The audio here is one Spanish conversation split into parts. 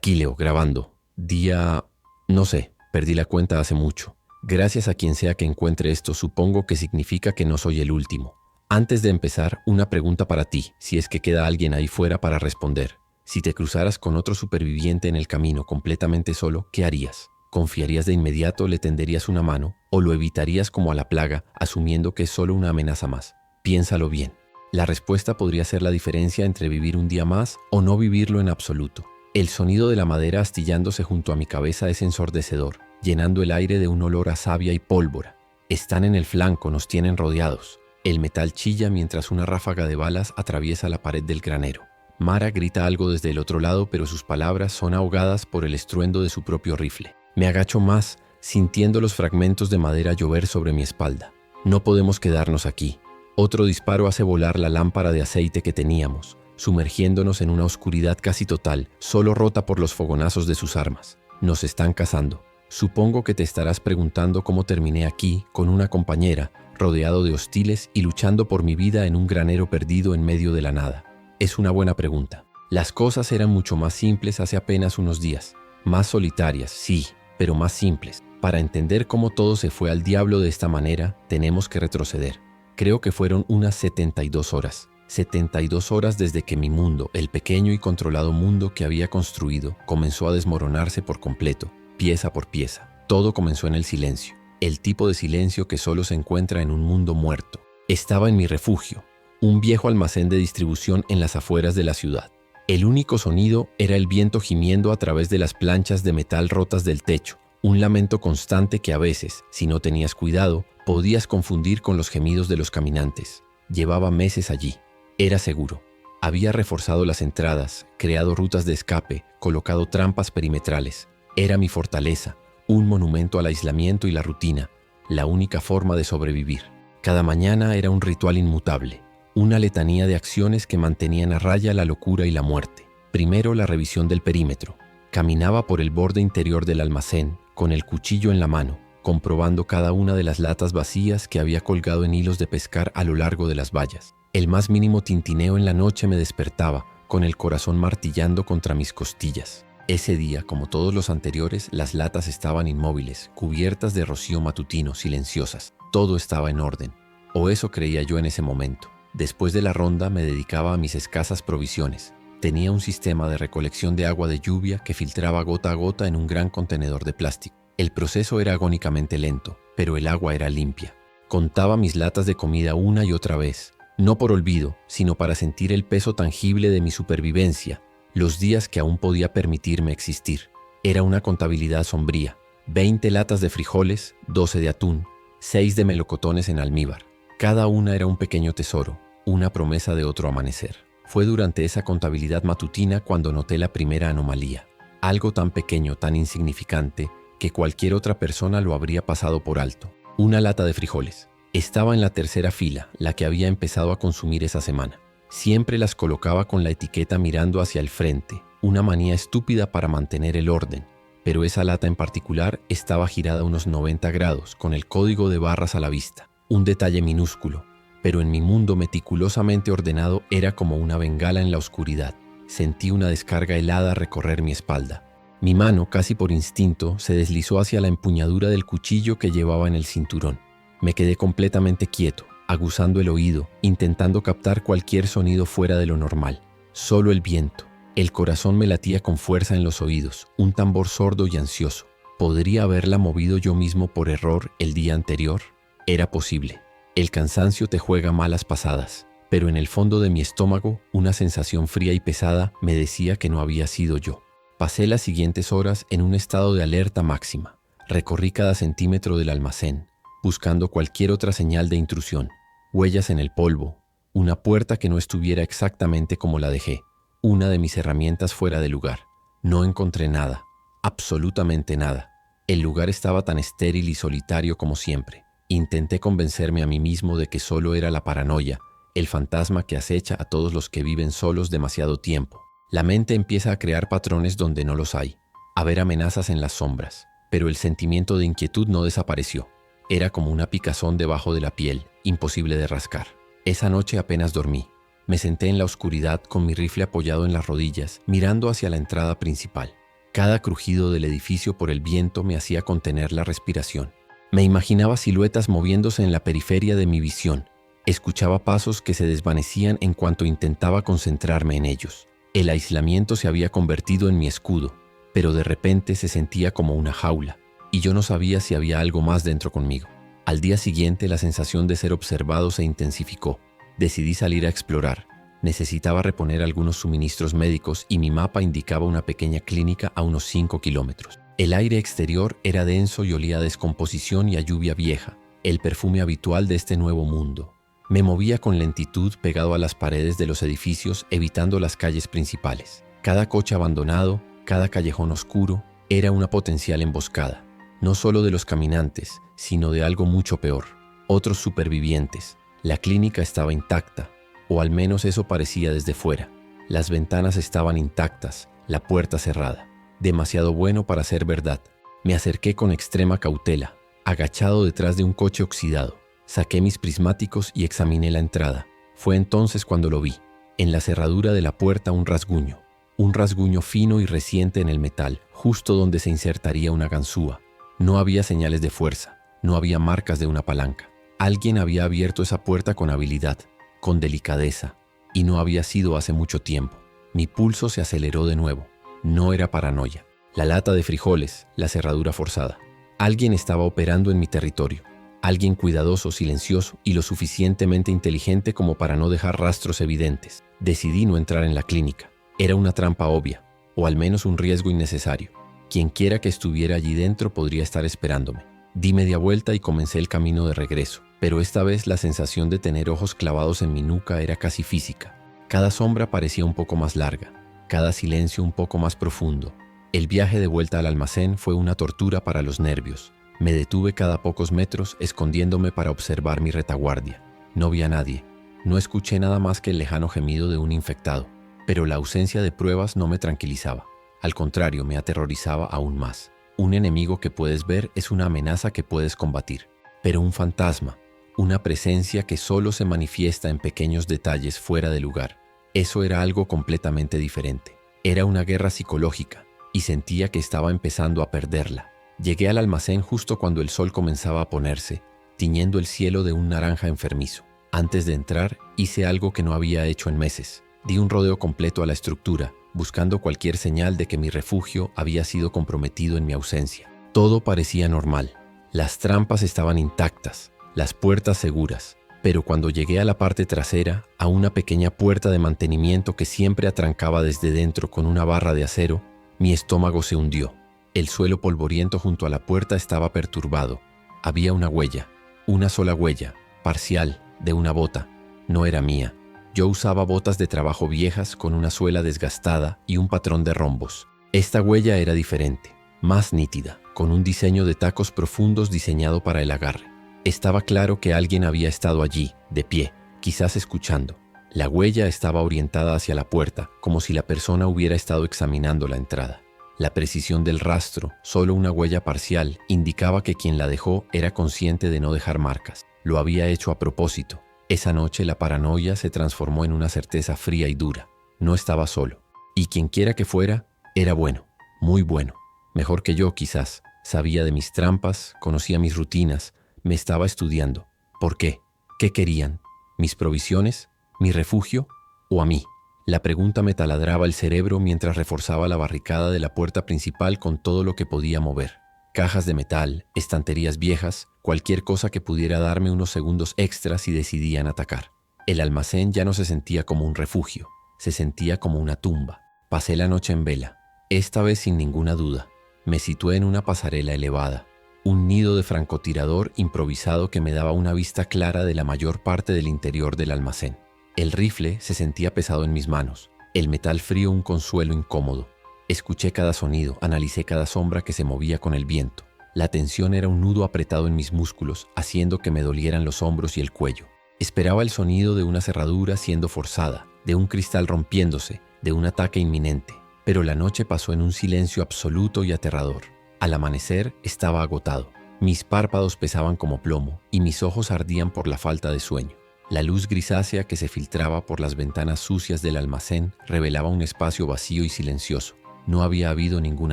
Aquileo, grabando. Día... no sé, perdí la cuenta hace mucho. Gracias a quien sea que encuentre esto, supongo que significa que no soy el último. Antes de empezar, una pregunta para ti, si es que queda alguien ahí fuera para responder. Si te cruzaras con otro superviviente en el camino completamente solo, ¿qué harías? ¿Confiarías de inmediato, le tenderías una mano, o lo evitarías como a la plaga, asumiendo que es solo una amenaza más? Piénsalo bien. La respuesta podría ser la diferencia entre vivir un día más o no vivirlo en absoluto. El sonido de la madera astillándose junto a mi cabeza es ensordecedor, llenando el aire de un olor a savia y pólvora. Están en el flanco, nos tienen rodeados. El metal chilla mientras una ráfaga de balas atraviesa la pared del granero. Mara grita algo desde el otro lado, pero sus palabras son ahogadas por el estruendo de su propio rifle. Me agacho más, sintiendo los fragmentos de madera llover sobre mi espalda. No podemos quedarnos aquí. Otro disparo hace volar la lámpara de aceite que teníamos, sumergiéndonos en una oscuridad casi total, solo rota por los fogonazos de sus armas. Nos están cazando. Supongo que te estarás preguntando cómo terminé aquí, con una compañera, rodeado de hostiles y luchando por mi vida en un granero perdido en medio de la nada. Es una buena pregunta. Las cosas eran mucho más simples hace apenas unos días. Más solitarias, sí, pero más simples. Para entender cómo todo se fue al diablo de esta manera, tenemos que retroceder. Creo que fueron unas 72 horas. 72 horas desde que mi mundo, el pequeño y controlado mundo que había construido, comenzó a desmoronarse por completo, pieza por pieza. Todo comenzó en el silencio. El tipo de silencio que solo se encuentra en un mundo muerto. Estaba en mi refugio, un viejo almacén de distribución en las afueras de la ciudad. El único sonido era el viento gimiendo a través de las planchas de metal rotas del techo, un lamento constante que a veces, si no tenías cuidado, podías confundir con los gemidos de los caminantes. Llevaba meses allí. Era seguro. Había reforzado las entradas, creado rutas de escape, colocado trampas perimetrales. Era mi fortaleza, un monumento al aislamiento y la rutina, la única forma de sobrevivir. Cada mañana era un ritual inmutable, una letanía de acciones que mantenían a raya la locura y la muerte. Primero, la revisión del perímetro. Caminaba por el borde interior del almacén, con el cuchillo en la mano, comprobando cada una de las latas vacías que había colgado en hilos de pescar a lo largo de las vallas. El más mínimo tintineo en la noche me despertaba, con el corazón martillando contra mis costillas. Ese día, como todos los anteriores, las latas estaban inmóviles, cubiertas de rocío matutino, silenciosas. Todo estaba en orden. O eso creía yo en ese momento. Después de la ronda me dedicaba a mis escasas provisiones. Tenía un sistema de recolección de agua de lluvia que filtraba gota a gota en un gran contenedor de plástico. El proceso era agónicamente lento, pero el agua era limpia. Contaba mis latas de comida una y otra vez, no por olvido, sino para sentir el peso tangible de mi supervivencia, los días que aún podía permitirme existir. Era una contabilidad sombría: 20 latas de frijoles, 12 de atún, 6 de melocotones en almíbar. Cada una era un pequeño tesoro, una promesa de otro amanecer. Fue durante esa contabilidad matutina cuando noté la primera anomalía. Algo tan pequeño, tan insignificante, que cualquier otra persona lo habría pasado por alto. Una lata de frijoles. Estaba en la tercera fila, la que había empezado a consumir esa semana. Siempre las colocaba con la etiqueta mirando hacia el frente, una manía estúpida para mantener el orden. Pero esa lata en particular estaba girada a unos 90 grados, con el código de barras a la vista. Un detalle minúsculo, pero en mi mundo meticulosamente ordenado era como una bengala en la oscuridad. Sentí una descarga helada recorrer mi espalda. Mi mano, casi por instinto, se deslizó hacia la empuñadura del cuchillo que llevaba en el cinturón. Me quedé completamente quieto, aguzando el oído, intentando captar cualquier sonido fuera de lo normal. Solo el viento. El corazón me latía con fuerza en los oídos, un tambor sordo y ansioso. ¿Podría haberla movido yo mismo por error el día anterior? Era posible. El cansancio te juega malas pasadas, pero en el fondo de mi estómago, una sensación fría y pesada me decía que no había sido yo. Pasé las siguientes horas en un estado de alerta máxima. Recorrí cada centímetro del almacén, buscando cualquier otra señal de intrusión. Huellas en el polvo, una puerta que no estuviera exactamente como la dejé, una de mis herramientas fuera de lugar. No encontré nada, absolutamente nada. El lugar estaba tan estéril y solitario como siempre. Intenté convencerme a mí mismo de que solo era la paranoia, el fantasma que acecha a todos los que viven solos demasiado tiempo. La mente empieza a crear patrones donde no los hay, a ver amenazas en las sombras, pero el sentimiento de inquietud no desapareció. Era como una picazón debajo de la piel, imposible de rascar. Esa noche apenas dormí. Me senté en la oscuridad con mi rifle apoyado en las rodillas, mirando hacia la entrada principal. Cada crujido del edificio por el viento me hacía contener la respiración. Me imaginaba siluetas moviéndose en la periferia de mi visión. Escuchaba pasos que se desvanecían en cuanto intentaba concentrarme en ellos. El aislamiento se había convertido en mi escudo, pero de repente se sentía como una jaula, y yo no sabía si había algo más dentro conmigo. Al día siguiente, la sensación de ser observado se intensificó. Decidí salir a explorar. Necesitaba reponer algunos suministros médicos y mi mapa indicaba una pequeña clínica a unos 5 kilómetros. El aire exterior era denso y olía a descomposición y a lluvia vieja, el perfume habitual de este nuevo mundo. Me movía con lentitud pegado a las paredes de los edificios, evitando las calles principales. Cada coche abandonado, cada callejón oscuro, era una potencial emboscada. No solo de los caminantes, sino de algo mucho peor. Otros supervivientes. La clínica estaba intacta, o al menos eso parecía desde fuera. Las ventanas estaban intactas, la puerta cerrada. Demasiado bueno para ser verdad. Me acerqué con extrema cautela, agachado detrás de un coche oxidado. Saqué mis prismáticos y examiné la entrada. Fue entonces cuando lo vi. En la cerradura de la puerta un rasguño fino y reciente en el metal, justo donde se insertaría una ganzúa. No había señales de fuerza, no había marcas de una palanca. Alguien había abierto esa puerta con habilidad, con delicadeza, y no había sido hace mucho tiempo. Mi pulso se aceleró de nuevo. No era paranoia. La lata de frijoles, la cerradura forzada. Alguien estaba operando en mi territorio. Alguien cuidadoso, silencioso y lo suficientemente inteligente como para no dejar rastros evidentes. Decidí no entrar en la clínica. Era una trampa obvia, o al menos un riesgo innecesario. Quienquiera que estuviera allí dentro podría estar esperándome. Di media vuelta y comencé el camino de regreso, pero esta vez la sensación de tener ojos clavados en mi nuca era casi física. Cada sombra parecía un poco más larga, cada silencio un poco más profundo. El viaje de vuelta al almacén fue una tortura para los nervios. Me detuve cada pocos metros, escondiéndome para observar mi retaguardia. No vi a nadie. No escuché nada más que el lejano gemido de un infectado, pero la ausencia de pruebas no me tranquilizaba. Al contrario, me aterrorizaba aún más. Un enemigo que puedes ver es una amenaza que puedes combatir, pero un fantasma, una presencia que solo se manifiesta en pequeños detalles fuera de lugar. Eso era algo completamente diferente. Era una guerra psicológica, y sentía que estaba empezando a perderla. Llegué al almacén justo cuando el sol comenzaba a ponerse, tiñendo el cielo de un naranja enfermizo. Antes de entrar, hice algo que no había hecho en meses. Di un rodeo completo a la estructura, buscando cualquier señal de que mi refugio había sido comprometido en mi ausencia. Todo parecía normal. Las trampas estaban intactas, las puertas seguras. Pero cuando llegué a la parte trasera, a una pequeña puerta de mantenimiento que siempre atrancaba desde dentro con una barra de acero, mi estómago se hundió. El suelo polvoriento junto a la puerta estaba perturbado. Había una sola huella, parcial, de una bota. No era mía. Yo usaba botas de trabajo viejas con una suela desgastada y un patrón de rombos. Esta huella era diferente, más nítida, con un diseño de tacos profundos diseñado para el agarre. Estaba claro que alguien había estado allí, de pie, quizás escuchando. La huella estaba orientada hacia la puerta, como si la persona hubiera estado examinando la entrada. La precisión del rastro, solo una huella parcial, indicaba que quien la dejó era consciente de no dejar marcas. Lo había hecho a propósito. Esa noche la paranoia se transformó en una certeza fría y dura. No estaba solo. Y quienquiera que fuera, era bueno, muy bueno. Mejor que yo, quizás. Sabía de mis trampas, conocía mis rutinas, me estaba estudiando. ¿Por qué? ¿Qué querían? ¿Mis provisiones? ¿Mi refugio? ¿O a mí? La pregunta me taladraba el cerebro mientras reforzaba la barricada de la puerta principal con todo lo que podía mover. Cajas de metal, estanterías viejas, cualquier cosa que pudiera darme unos segundos extras si decidían atacar. El almacén ya no se sentía como un refugio, se sentía como una tumba. Pasé la noche en vela, esta vez sin ninguna duda. Me situé en una pasarela elevada, un nido de francotirador improvisado que me daba una vista clara de la mayor parte del interior del almacén. El rifle se sentía pesado en mis manos, el metal frío un consuelo incómodo. Escuché cada sonido, analicé cada sombra que se movía con el viento. La tensión era un nudo apretado en mis músculos, haciendo que me dolieran los hombros y el cuello. Esperaba el sonido de una cerradura siendo forzada, de un cristal rompiéndose, de un ataque inminente. Pero la noche pasó en un silencio absoluto y aterrador. Al amanecer estaba agotado. Mis párpados pesaban como plomo y mis ojos ardían por la falta de sueño. La luz grisácea que se filtraba por las ventanas sucias del almacén revelaba un espacio vacío y silencioso. No había habido ningún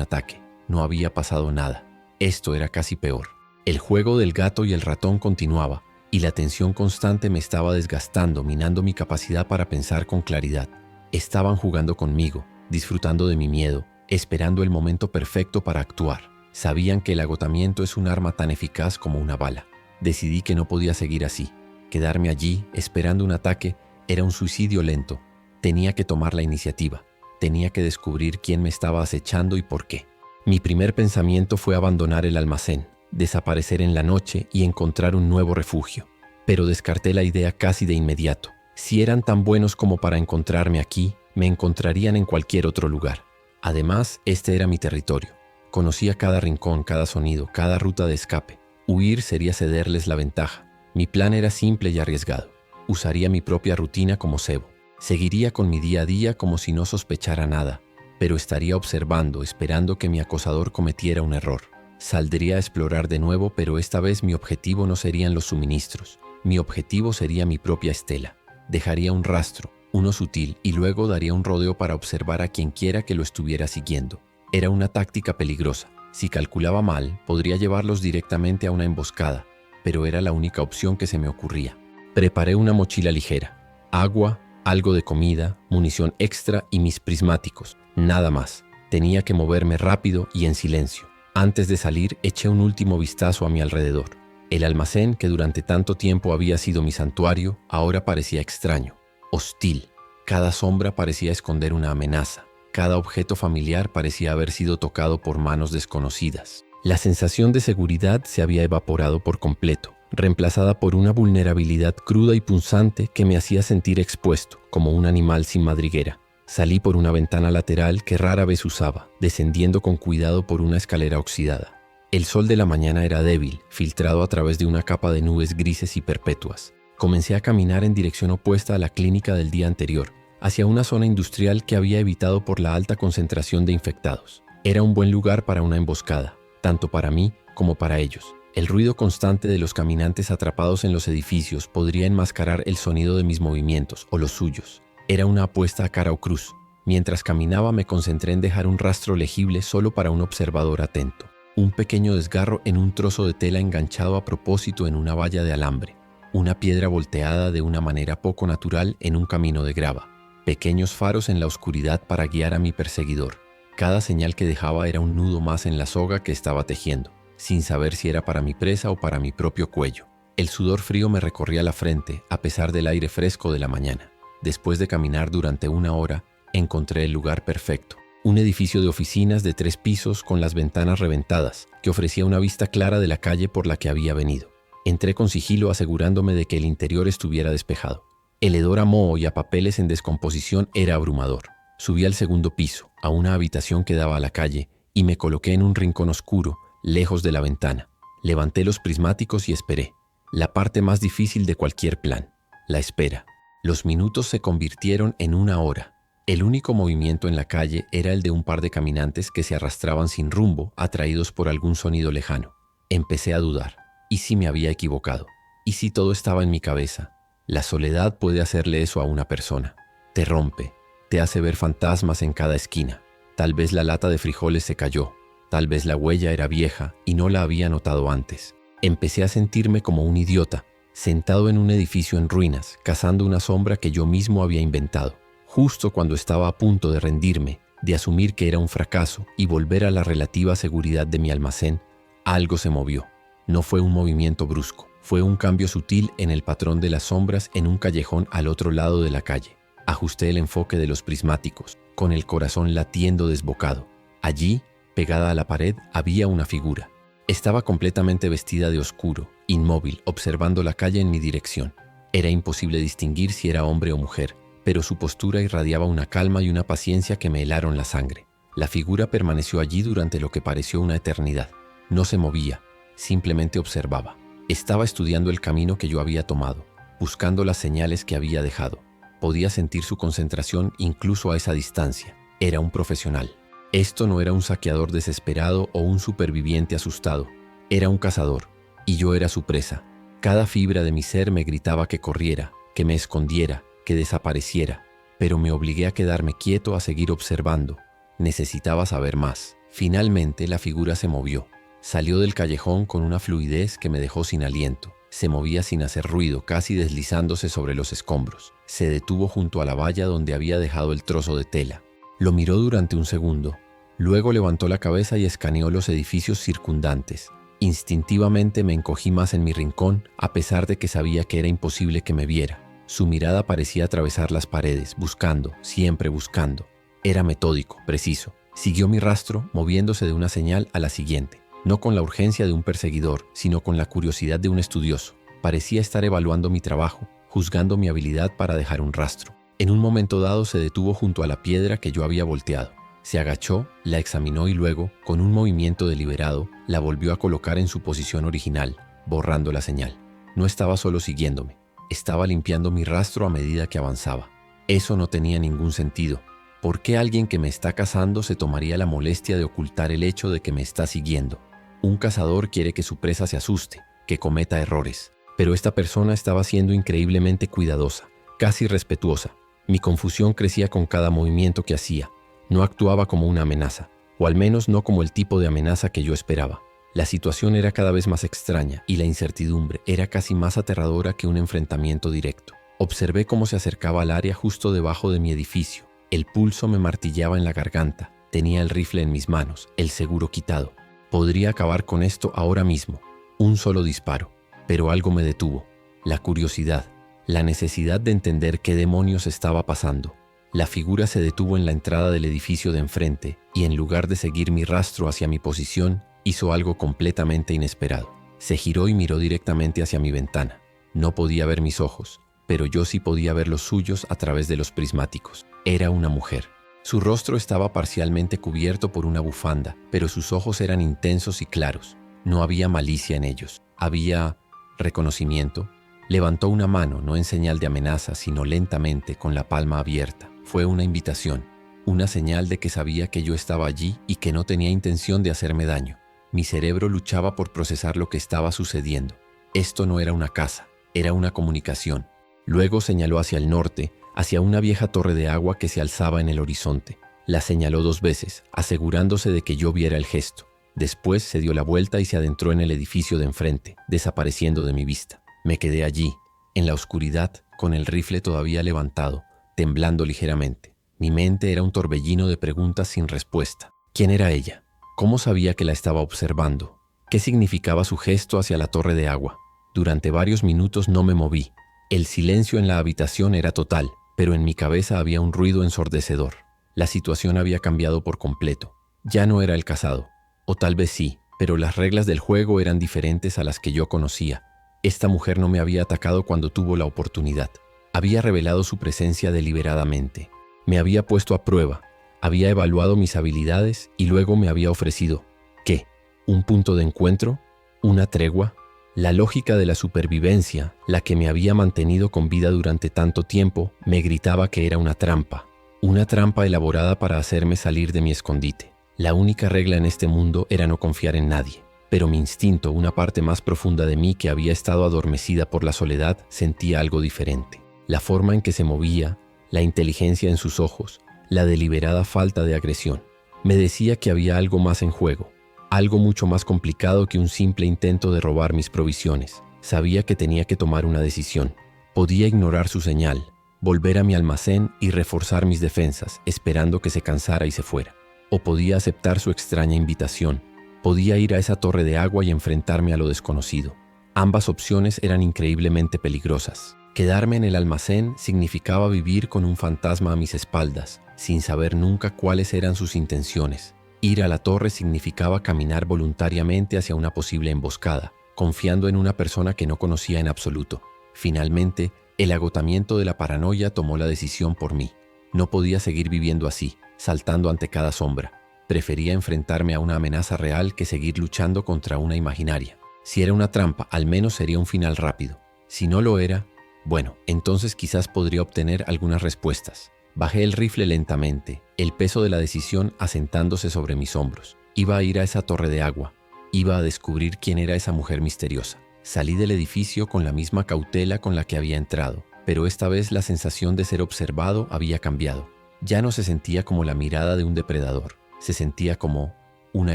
ataque, no había pasado nada. Esto era casi peor. El juego del gato y el ratón continuaba, y la tensión constante me estaba desgastando, minando mi capacidad para pensar con claridad. Estaban jugando conmigo, disfrutando de mi miedo, esperando el momento perfecto para actuar. Sabían que el agotamiento es un arma tan eficaz como una bala. Decidí que no podía seguir así. Quedarme allí, esperando un ataque, era un suicidio lento. Tenía que tomar la iniciativa. Tenía que descubrir quién me estaba acechando y por qué. Mi primer pensamiento fue abandonar el almacén, desaparecer en la noche y encontrar un nuevo refugio. Pero descarté la idea casi de inmediato. Si eran tan buenos como para encontrarme aquí, me encontrarían en cualquier otro lugar. Además, este era mi territorio. Conocía cada rincón, cada sonido, cada ruta de escape. Huir sería cederles la ventaja. Mi plan era simple y arriesgado. Usaría mi propia rutina como cebo. Seguiría con mi día a día como si no sospechara nada, pero estaría observando, esperando que mi acosador cometiera un error. Saldría a explorar de nuevo, pero esta vez mi objetivo no serían los suministros. Mi objetivo sería mi propia estela. Dejaría un rastro, uno sutil, y luego daría un rodeo para observar a quien quiera que lo estuviera siguiendo. Era una táctica peligrosa. Si calculaba mal, podría llevarlos directamente a una emboscada, pero era la única opción que se me ocurría. Preparé una mochila ligera, agua, algo de comida, munición extra y mis prismáticos. Nada más. Tenía que moverme rápido y en silencio. Antes de salir, eché un último vistazo a mi alrededor. El almacén, que durante tanto tiempo había sido mi santuario, ahora parecía extraño, hostil. Cada sombra parecía esconder una amenaza. Cada objeto familiar parecía haber sido tocado por manos desconocidas. La sensación de seguridad se había evaporado por completo, reemplazada por una vulnerabilidad cruda y punzante que me hacía sentir expuesto, como un animal sin madriguera. Salí por una ventana lateral que rara vez usaba, descendiendo con cuidado por una escalera oxidada. El sol de la mañana era débil, filtrado a través de una capa de nubes grises y perpetuas. Comencé a caminar en dirección opuesta a la clínica del día anterior, hacia una zona industrial que había evitado por la alta concentración de infectados. Era un buen lugar para una emboscada, tanto para mí como para ellos. El ruido constante de los caminantes atrapados en los edificios podría enmascarar el sonido de mis movimientos o los suyos. Era una apuesta a cara o cruz. Mientras caminaba me concentré en dejar un rastro legible solo para un observador atento. Un pequeño desgarro en un trozo de tela enganchado a propósito en una valla de alambre. Una piedra volteada de una manera poco natural en un camino de grava. Pequeños faros en la oscuridad para guiar a mi perseguidor. Cada señal que dejaba era un nudo más en la soga que estaba tejiendo, sin saber si era para mi presa o para mi propio cuello. El sudor frío me recorría la frente a pesar del aire fresco de la mañana. Después de caminar durante una hora, encontré el lugar perfecto. Un edificio de oficinas de 3 pisos con las ventanas reventadas, que ofrecía una vista clara de la calle por la que había venido. Entré con sigilo asegurándome de que el interior estuviera despejado. El hedor a moho y a papeles en descomposición era abrumador. Subí al segundo piso, a una habitación que daba a la calle, y me coloqué en un rincón oscuro, lejos de la ventana. Levanté los prismáticos y esperé. La parte más difícil de cualquier plan, la espera. Los minutos se convirtieron en una hora. El único movimiento en la calle era el de un par de caminantes que se arrastraban sin rumbo, atraídos por algún sonido lejano. Empecé a dudar. ¿Y si me había equivocado? ¿Y si todo estaba en mi cabeza? La soledad puede hacerle eso a una persona. Te rompe, te hace ver fantasmas en cada esquina. Tal vez la lata de frijoles se cayó, tal vez la huella era vieja y no la había notado antes. Empecé a sentirme como un idiota, sentado en un edificio en ruinas, cazando una sombra que yo mismo había inventado. Justo cuando estaba a punto de rendirme, de asumir que era un fracaso y volver a la relativa seguridad de mi almacén, algo se movió. No fue un movimiento brusco, fue un cambio sutil en el patrón de las sombras en un callejón al otro lado de la calle. Ajusté el enfoque de los prismáticos, con el corazón latiendo desbocado. Allí, pegada a la pared, había una figura. Estaba completamente vestida de oscuro, inmóvil, observando la calle en mi dirección. Era imposible distinguir si era hombre o mujer, pero su postura irradiaba una calma y una paciencia que me helaron la sangre. La figura permaneció allí durante lo que pareció una eternidad. No se movía, simplemente observaba. Estaba estudiando el camino que yo había tomado, buscando las señales que había dejado. Podía sentir su concentración incluso a esa distancia. Era un profesional. Esto no era un saqueador desesperado o un superviviente asustado. Era un cazador, y yo era su presa. Cada fibra de mi ser me gritaba que corriera, que me escondiera, que desapareciera, pero me obligué a quedarme quieto, a seguir observando. Necesitaba saber más. Finalmente la figura se movió. Salió del callejón con una fluidez que me dejó sin aliento. Se movía sin hacer ruido, casi deslizándose sobre los escombros. Se detuvo junto a la valla donde había dejado el trozo de tela. Lo miró durante un segundo. Luego levantó la cabeza y escaneó los edificios circundantes. Instintivamente me encogí más en mi rincón, a pesar de que sabía que era imposible que me viera. Su mirada parecía atravesar las paredes, buscando, siempre buscando. Era metódico, preciso. Siguió mi rastro, moviéndose de una señal a la siguiente. No con la urgencia de un perseguidor, sino con la curiosidad de un estudioso. Parecía estar evaluando mi trabajo, juzgando mi habilidad para dejar un rastro. En un momento dado se detuvo junto a la piedra que yo había volteado. Se agachó, la examinó y luego, con un movimiento deliberado, la volvió a colocar en su posición original, borrando la señal. No estaba solo siguiéndome, estaba limpiando mi rastro a medida que avanzaba. Eso no tenía ningún sentido. ¿Por qué alguien que me está cazando se tomaría la molestia de ocultar el hecho de que me está siguiendo? Un cazador quiere que su presa se asuste, que cometa errores. Pero esta persona estaba siendo increíblemente cuidadosa, casi respetuosa. Mi confusión crecía con cada movimiento que hacía. No actuaba como una amenaza, o al menos no como el tipo de amenaza que yo esperaba. La situación era cada vez más extraña y la incertidumbre era casi más aterradora que un enfrentamiento directo. Observé cómo se acercaba al área justo debajo de mi edificio. El pulso me martillaba en la garganta. Tenía el rifle en mis manos, el seguro quitado. Podría acabar con esto ahora mismo. Un solo disparo. Pero algo me detuvo. La curiosidad, la necesidad de entender qué demonios estaba pasando. La figura se detuvo en la entrada del edificio de enfrente y en lugar de seguir mi rastro hacia mi posición, hizo algo completamente inesperado. Se giró y miró directamente hacia mi ventana. No podía ver mis ojos, pero yo sí podía ver los suyos a través de los prismáticos. Era una mujer. Su rostro estaba parcialmente cubierto por una bufanda, pero sus ojos eran intensos y claros. No había malicia en ellos. Había reconocimiento. Levantó una mano, no en señal de amenaza, sino lentamente, con la palma abierta. Fue una invitación, una señal de que sabía que yo estaba allí y que no tenía intención de hacerme daño. Mi cerebro luchaba por procesar lo que estaba sucediendo. Esto no era una caza, era una comunicación. Luego señaló hacia el norte, hacia una vieja torre de agua que se alzaba en el horizonte. La señaló 2 veces, asegurándose de que yo viera el gesto. Después se dio la vuelta y se adentró en el edificio de enfrente, desapareciendo de mi vista. Me quedé allí, en la oscuridad, con el rifle todavía levantado, temblando ligeramente. Mi mente era un torbellino de preguntas sin respuesta. ¿Quién era ella? ¿Cómo sabía que la estaba observando? ¿Qué significaba su gesto hacia la torre de agua? Durante varios minutos no me moví. El silencio en la habitación era total, pero en mi cabeza había un ruido ensordecedor. La situación había cambiado por completo. Ya no era el cazado. O tal vez sí, pero las reglas del juego eran diferentes a las que yo conocía. Esta mujer no me había atacado cuando tuvo la oportunidad. Había revelado su presencia deliberadamente. Me había puesto a prueba, había evaluado mis habilidades y luego me había ofrecido, ¿qué? ¿Un punto de encuentro? ¿Una tregua? La lógica de la supervivencia, la que me había mantenido con vida durante tanto tiempo, me gritaba que era una trampa elaborada para hacerme salir de mi escondite. La única regla en este mundo era no confiar en nadie. Pero mi instinto, una parte más profunda de mí que había estado adormecida por la soledad, sentía algo diferente. La forma en que se movía, la inteligencia en sus ojos, la deliberada falta de agresión. Me decía que había algo más en juego, algo mucho más complicado que un simple intento de robar mis provisiones. Sabía que tenía que tomar una decisión. Podía ignorar su señal, volver a mi almacén y reforzar mis defensas, esperando que se cansara y se fuera. O podía aceptar su extraña invitación. Podía ir a esa torre de agua y enfrentarme a lo desconocido. Ambas opciones eran increíblemente peligrosas. Quedarme en el almacén significaba vivir con un fantasma a mis espaldas, sin saber nunca cuáles eran sus intenciones. Ir a la torre significaba caminar voluntariamente hacia una posible emboscada, confiando en una persona que no conocía en absoluto. Finalmente, el agotamiento de la paranoia tomó la decisión por mí. No podía seguir viviendo así, saltando ante cada sombra. Prefería enfrentarme a una amenaza real que seguir luchando contra una imaginaria. Si era una trampa, al menos sería un final rápido. Si no lo era, bueno, entonces quizás podría obtener algunas respuestas. Bajé el rifle lentamente, el peso de la decisión asentándose sobre mis hombros. Iba a ir a esa torre de agua. Iba a descubrir quién era esa mujer misteriosa. Salí del edificio con la misma cautela con la que había entrado, pero esta vez la sensación de ser observado había cambiado. Ya no se sentía como la mirada de un depredador, se sentía como una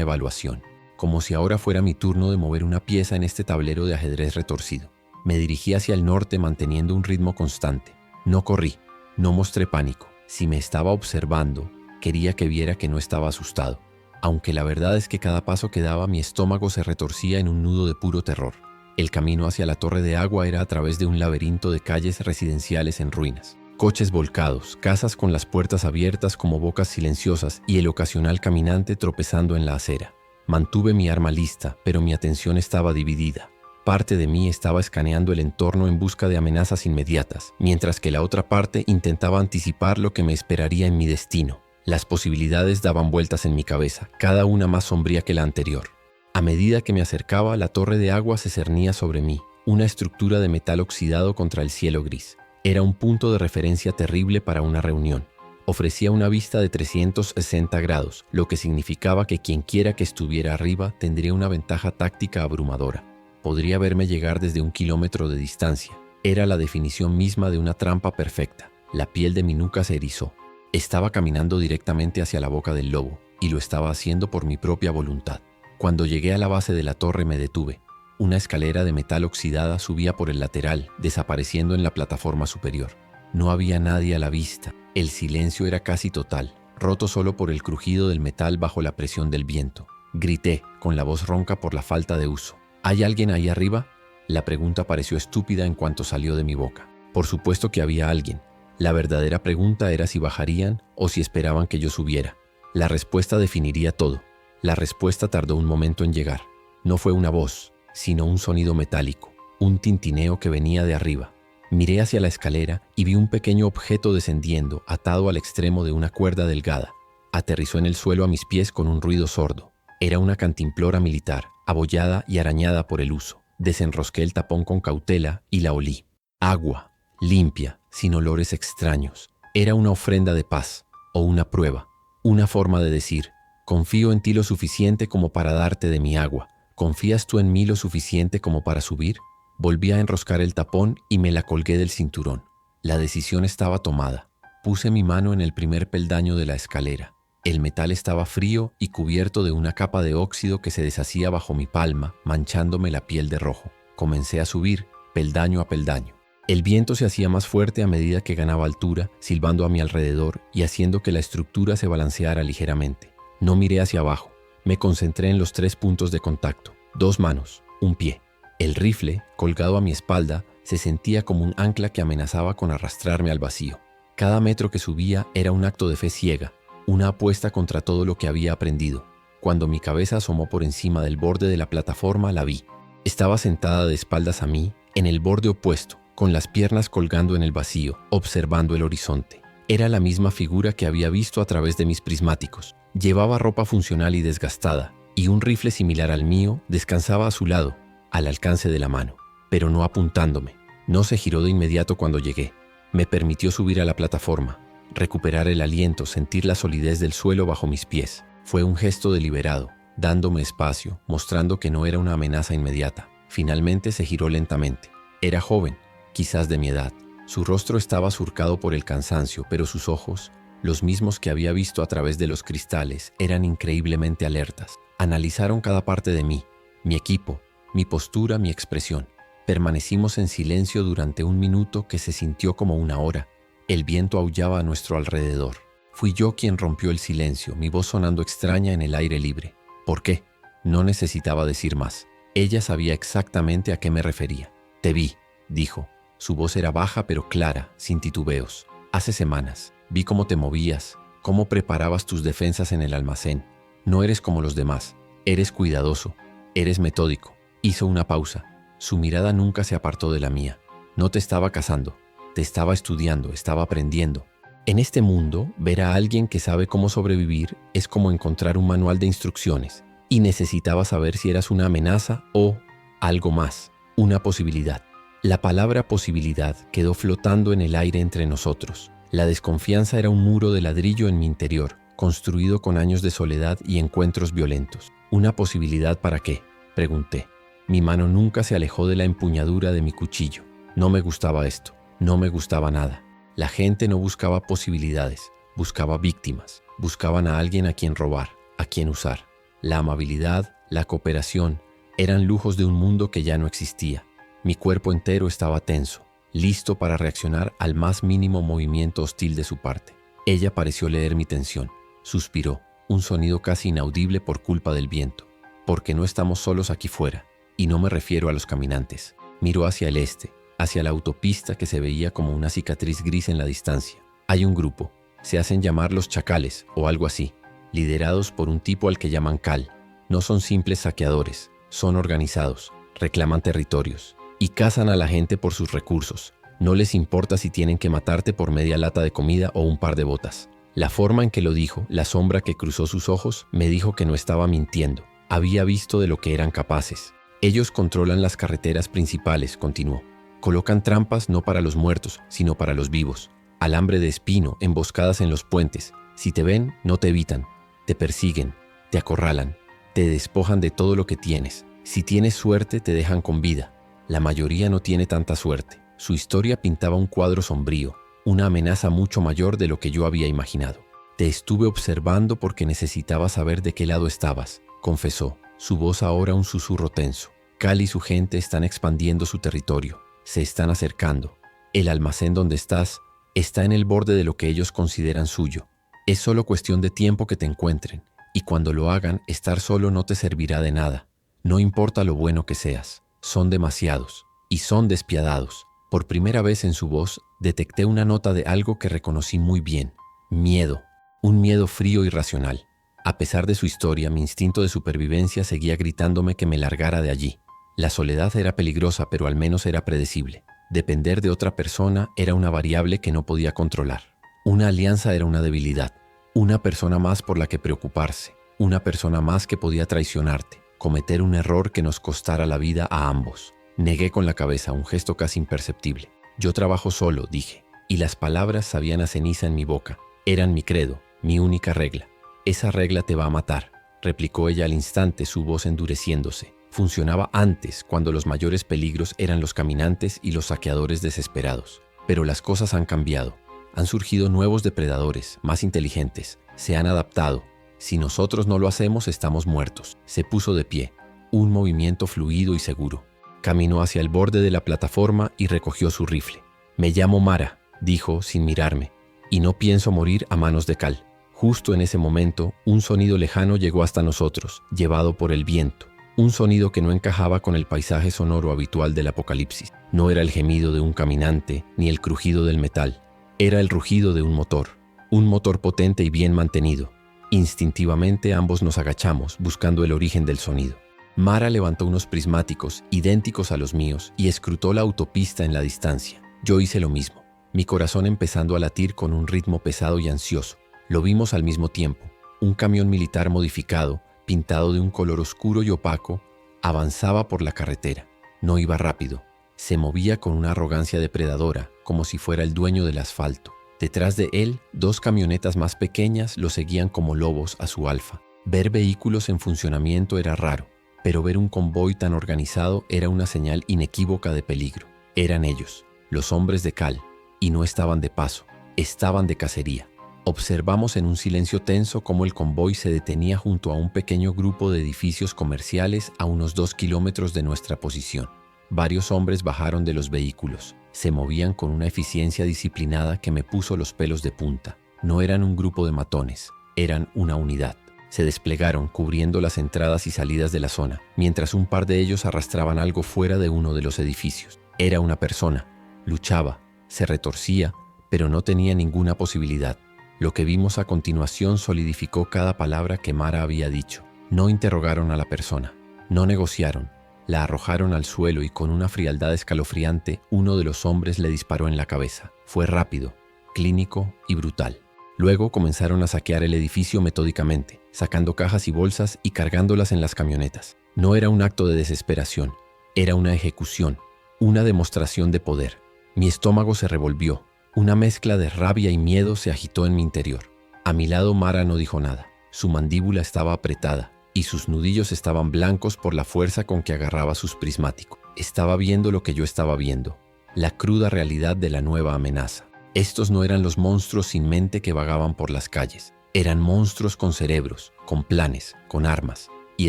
evaluación, como si ahora fuera mi turno de mover una pieza en este tablero de ajedrez retorcido. Me dirigí hacia el norte manteniendo un ritmo constante. No corrí, no mostré pánico. Si me estaba observando, quería que viera que no estaba asustado. Aunque la verdad es que cada paso que daba mi estómago se retorcía en un nudo de puro terror. El camino hacia la torre de agua era a través de un laberinto de calles residenciales en ruinas. Coches volcados, casas con las puertas abiertas como bocas silenciosas y el ocasional caminante tropezando en la acera. Mantuve mi arma lista, pero mi atención estaba dividida. Parte de mí estaba escaneando el entorno en busca de amenazas inmediatas, mientras que la otra parte intentaba anticipar lo que me esperaría en mi destino. Las posibilidades daban vueltas en mi cabeza, cada una más sombría que la anterior. A medida que me acercaba, la torre de agua se cernía sobre mí, una estructura de metal oxidado contra el cielo gris. Era un punto de referencia terrible para una reunión. Ofrecía una vista de 360 grados, lo que significaba que quienquiera que estuviera arriba tendría una ventaja táctica abrumadora. Podría verme llegar desde 1 kilómetro de distancia. Era la definición misma de una trampa perfecta. La piel de mi nuca se erizó. Estaba caminando directamente hacia la boca del lobo, y lo estaba haciendo por mi propia voluntad. Cuando llegué a la base de la torre me detuve. Una escalera de metal oxidada subía por el lateral, desapareciendo en la plataforma superior. No había nadie a la vista. El silencio era casi total, roto solo por el crujido del metal bajo la presión del viento. Grité, con la voz ronca por la falta de uso. ¿Hay alguien ahí arriba? La pregunta pareció estúpida en cuanto salió de mi boca. Por supuesto que había alguien. La verdadera pregunta era si bajarían o si esperaban que yo subiera. La respuesta definiría todo. La respuesta tardó un momento en llegar. No fue una voz, sino un sonido metálico, un tintineo que venía de arriba. Miré hacia la escalera y vi un pequeño objeto descendiendo, atado al extremo de una cuerda delgada. Aterrizó en el suelo a mis pies con un ruido sordo. Era una cantimplora militar, abollada y arañada por el uso. Desenrosqué el tapón con cautela y la olí. Agua, limpia, sin olores extraños. Era una ofrenda de paz, o una prueba, una forma de decir: confío en ti lo suficiente como para darte de mi agua. ¿Confías tú en mí lo suficiente como para subir? Volví a enroscar el tapón y me la colgué del cinturón. La decisión estaba tomada. Puse mi mano en el primer peldaño de la escalera. El metal estaba frío y cubierto de una capa de óxido que se deshacía bajo mi palma, manchándome la piel de rojo. Comencé a subir, peldaño a peldaño. El viento se hacía más fuerte a medida que ganaba altura, silbando a mi alrededor y haciendo que la estructura se balanceara ligeramente. No miré hacia abajo. Me concentré en los 3 puntos de contacto. 2 manos, un pie. El rifle, colgado a mi espalda, se sentía como un ancla que amenazaba con arrastrarme al vacío. Cada metro que subía era un acto de fe ciega, una apuesta contra todo lo que había aprendido. Cuando mi cabeza asomó por encima del borde de la plataforma, la vi. Estaba sentada de espaldas a mí, en el borde opuesto, con las piernas colgando en el vacío, observando el horizonte. Era la misma figura que había visto a través de mis prismáticos. Llevaba ropa funcional y desgastada, y un rifle similar al mío descansaba a su lado, al alcance de la mano, pero no apuntándome. No se giró de inmediato cuando llegué. Me permitió subir a la plataforma, recuperar el aliento, sentir la solidez del suelo bajo mis pies. Fue un gesto deliberado, dándome espacio, mostrando que no era una amenaza inmediata. Finalmente se giró lentamente. Era joven, quizás de mi edad. Su rostro estaba surcado por el cansancio, pero sus ojos, los mismos que había visto a través de los cristales, eran increíblemente alertas. Analizaron cada parte de mí, mi equipo, mi postura, mi expresión. Permanecimos en silencio durante 1 minuto que se sintió como 1 hora. El viento aullaba a nuestro alrededor. Fui yo quien rompió el silencio, mi voz sonando extraña en el aire libre. ¿Por qué? No necesitaba decir más. Ella sabía exactamente a qué me refería. Te vi, dijo. Su voz era baja pero clara, sin titubeos. Hace semanas. Vi cómo te movías, cómo preparabas tus defensas en el almacén. No eres como los demás. Eres cuidadoso. Eres metódico. Hizo una pausa. Su mirada nunca se apartó de la mía. No te estaba cazando. Te estaba estudiando, estaba aprendiendo. En este mundo, ver a alguien que sabe cómo sobrevivir es como encontrar un manual de instrucciones. Y necesitaba saber si eras una amenaza o algo más, una posibilidad. La palabra posibilidad quedó flotando en el aire entre nosotros. La desconfianza era un muro de ladrillo en mi interior, construido con años de soledad y encuentros violentos. ¿Una posibilidad para qué?, pregunté. Mi mano nunca se alejó de la empuñadura de mi cuchillo. No me gustaba esto, no me gustaba nada. La gente no buscaba posibilidades, Buscaba víctimas, buscaban a alguien a quien robar, a quien usar. La amabilidad, la cooperación, eran lujos de un mundo que ya no existía. Mi cuerpo entero estaba tenso, listo para reaccionar al más mínimo movimiento hostil de su parte. Ella pareció leer mi tensión. Suspiró, un sonido casi inaudible por culpa del viento. Porque no estamos solos aquí fuera, y no me refiero a los caminantes. Miró hacia el este, hacia la autopista que se veía como una cicatriz gris en la distancia. Hay un grupo, se hacen llamar los Chacales o algo así, liderados por un tipo al que llaman Cal. No son simples saqueadores, son organizados, reclaman territorios y cazan a la gente por sus recursos. No les importa si tienen que matarte por media lata de comida o un par de botas. La forma en que lo dijo, la sombra que cruzó sus ojos, me dijo que no estaba mintiendo. Había visto de lo que eran capaces. Ellos controlan las carreteras principales, continuó. Colocan trampas no para los muertos, sino para los vivos. Alambre de espino, emboscadas en los puentes. Si te ven, no te evitan. Te persiguen, te acorralan, te despojan de todo lo que tienes. Si tienes suerte, te dejan con vida. La mayoría no tiene tanta suerte. Su historia pintaba un cuadro sombrío, una amenaza mucho mayor de lo que yo había imaginado. Te estuve observando porque necesitaba saber de qué lado estabas, confesó, su voz ahora un susurro tenso. Cal y su gente están expandiendo su territorio, se están acercando. El almacén donde estás está en el borde de lo que ellos consideran suyo. Es solo cuestión de tiempo que te encuentren, y cuando lo hagan, estar solo no te servirá de nada. No importa lo bueno que seas, son demasiados, y son despiadados. Por primera vez en su voz, detecté una nota de algo que reconocí muy bien. Miedo, un miedo frío y racional. A pesar de su historia, mi instinto de supervivencia seguía gritándome que me largara de allí. La soledad era peligrosa, pero al menos era predecible. Depender de otra persona era una variable que no podía controlar. Una alianza era una debilidad. Una persona más por la que preocuparse. Una persona más que podía traicionarte, cometer un error que nos costara la vida a ambos. Negué con la cabeza, un gesto casi imperceptible. Yo trabajo solo, dije, y las palabras sabían a ceniza en mi boca. Eran mi credo, mi única regla. Esa regla te va a matar, replicó ella al instante, su voz endureciéndose. Funcionaba antes, cuando los mayores peligros eran los caminantes y los saqueadores desesperados. Pero las cosas han cambiado. Han surgido nuevos depredadores, más inteligentes. Se han adaptado. Si nosotros no lo hacemos, estamos muertos. Se puso de pie. Un movimiento fluido y seguro. Caminó hacia el borde de la plataforma y recogió su rifle. Me llamo Mara, dijo sin mirarme, y no pienso morir a manos de Cal. Justo en ese momento, un sonido lejano llegó hasta nosotros, llevado por el viento. Un sonido que no encajaba con el paisaje sonoro habitual del apocalipsis. No era el gemido de un caminante, ni el crujido del metal. Era el rugido de un motor potente y bien mantenido. Instintivamente ambos nos agachamos, buscando el origen del sonido. Mara levantó unos prismáticos, idénticos a los míos, y escrutó la autopista en la distancia. Yo hice lo mismo, mi corazón empezando a latir con un ritmo pesado y ansioso. Lo vimos al mismo tiempo. Un camión militar modificado, pintado de un color oscuro y opaco, avanzaba por la carretera. No iba rápido. Se movía con una arrogancia depredadora, como si fuera el dueño del asfalto. Detrás de él, dos camionetas más pequeñas lo seguían como lobos a su alfa. Ver vehículos en funcionamiento era raro, pero ver un convoy tan organizado era una señal inequívoca de peligro. Eran ellos, los hombres de Cal, y no estaban de paso, estaban de cacería. Observamos en un silencio tenso cómo el convoy se detenía junto a un pequeño grupo de edificios comerciales a unos 2 kilómetros de nuestra posición. Varios hombres bajaron de los vehículos. Se movían con una eficiencia disciplinada que me puso los pelos de punta. No eran un grupo de matones, eran una unidad. Se desplegaron cubriendo las entradas y salidas de la zona, mientras un par de ellos arrastraban algo fuera de uno de los edificios. Era una persona. Luchaba, se retorcía, pero no tenía ninguna posibilidad. Lo que vimos a continuación solidificó cada palabra que Mara había dicho. No interrogaron a la persona, no negociaron, la arrojaron al suelo y con una frialdad escalofriante, uno de los hombres le disparó en la cabeza. Fue rápido, clínico y brutal. Luego comenzaron a saquear el edificio metódicamente, sacando cajas y bolsas y cargándolas en las camionetas. No era un acto de desesperación, era una ejecución, una demostración de poder. Mi estómago se revolvió. Una mezcla de rabia y miedo se agitó en mi interior. A mi lado Mara no dijo nada. Su mandíbula estaba apretada y sus nudillos estaban blancos por la fuerza con que agarraba sus prismáticos. Estaba viendo lo que yo estaba viendo, la cruda realidad de la nueva amenaza. Estos no eran los monstruos sin mente que vagaban por las calles. Eran monstruos con cerebros, con planes, con armas, y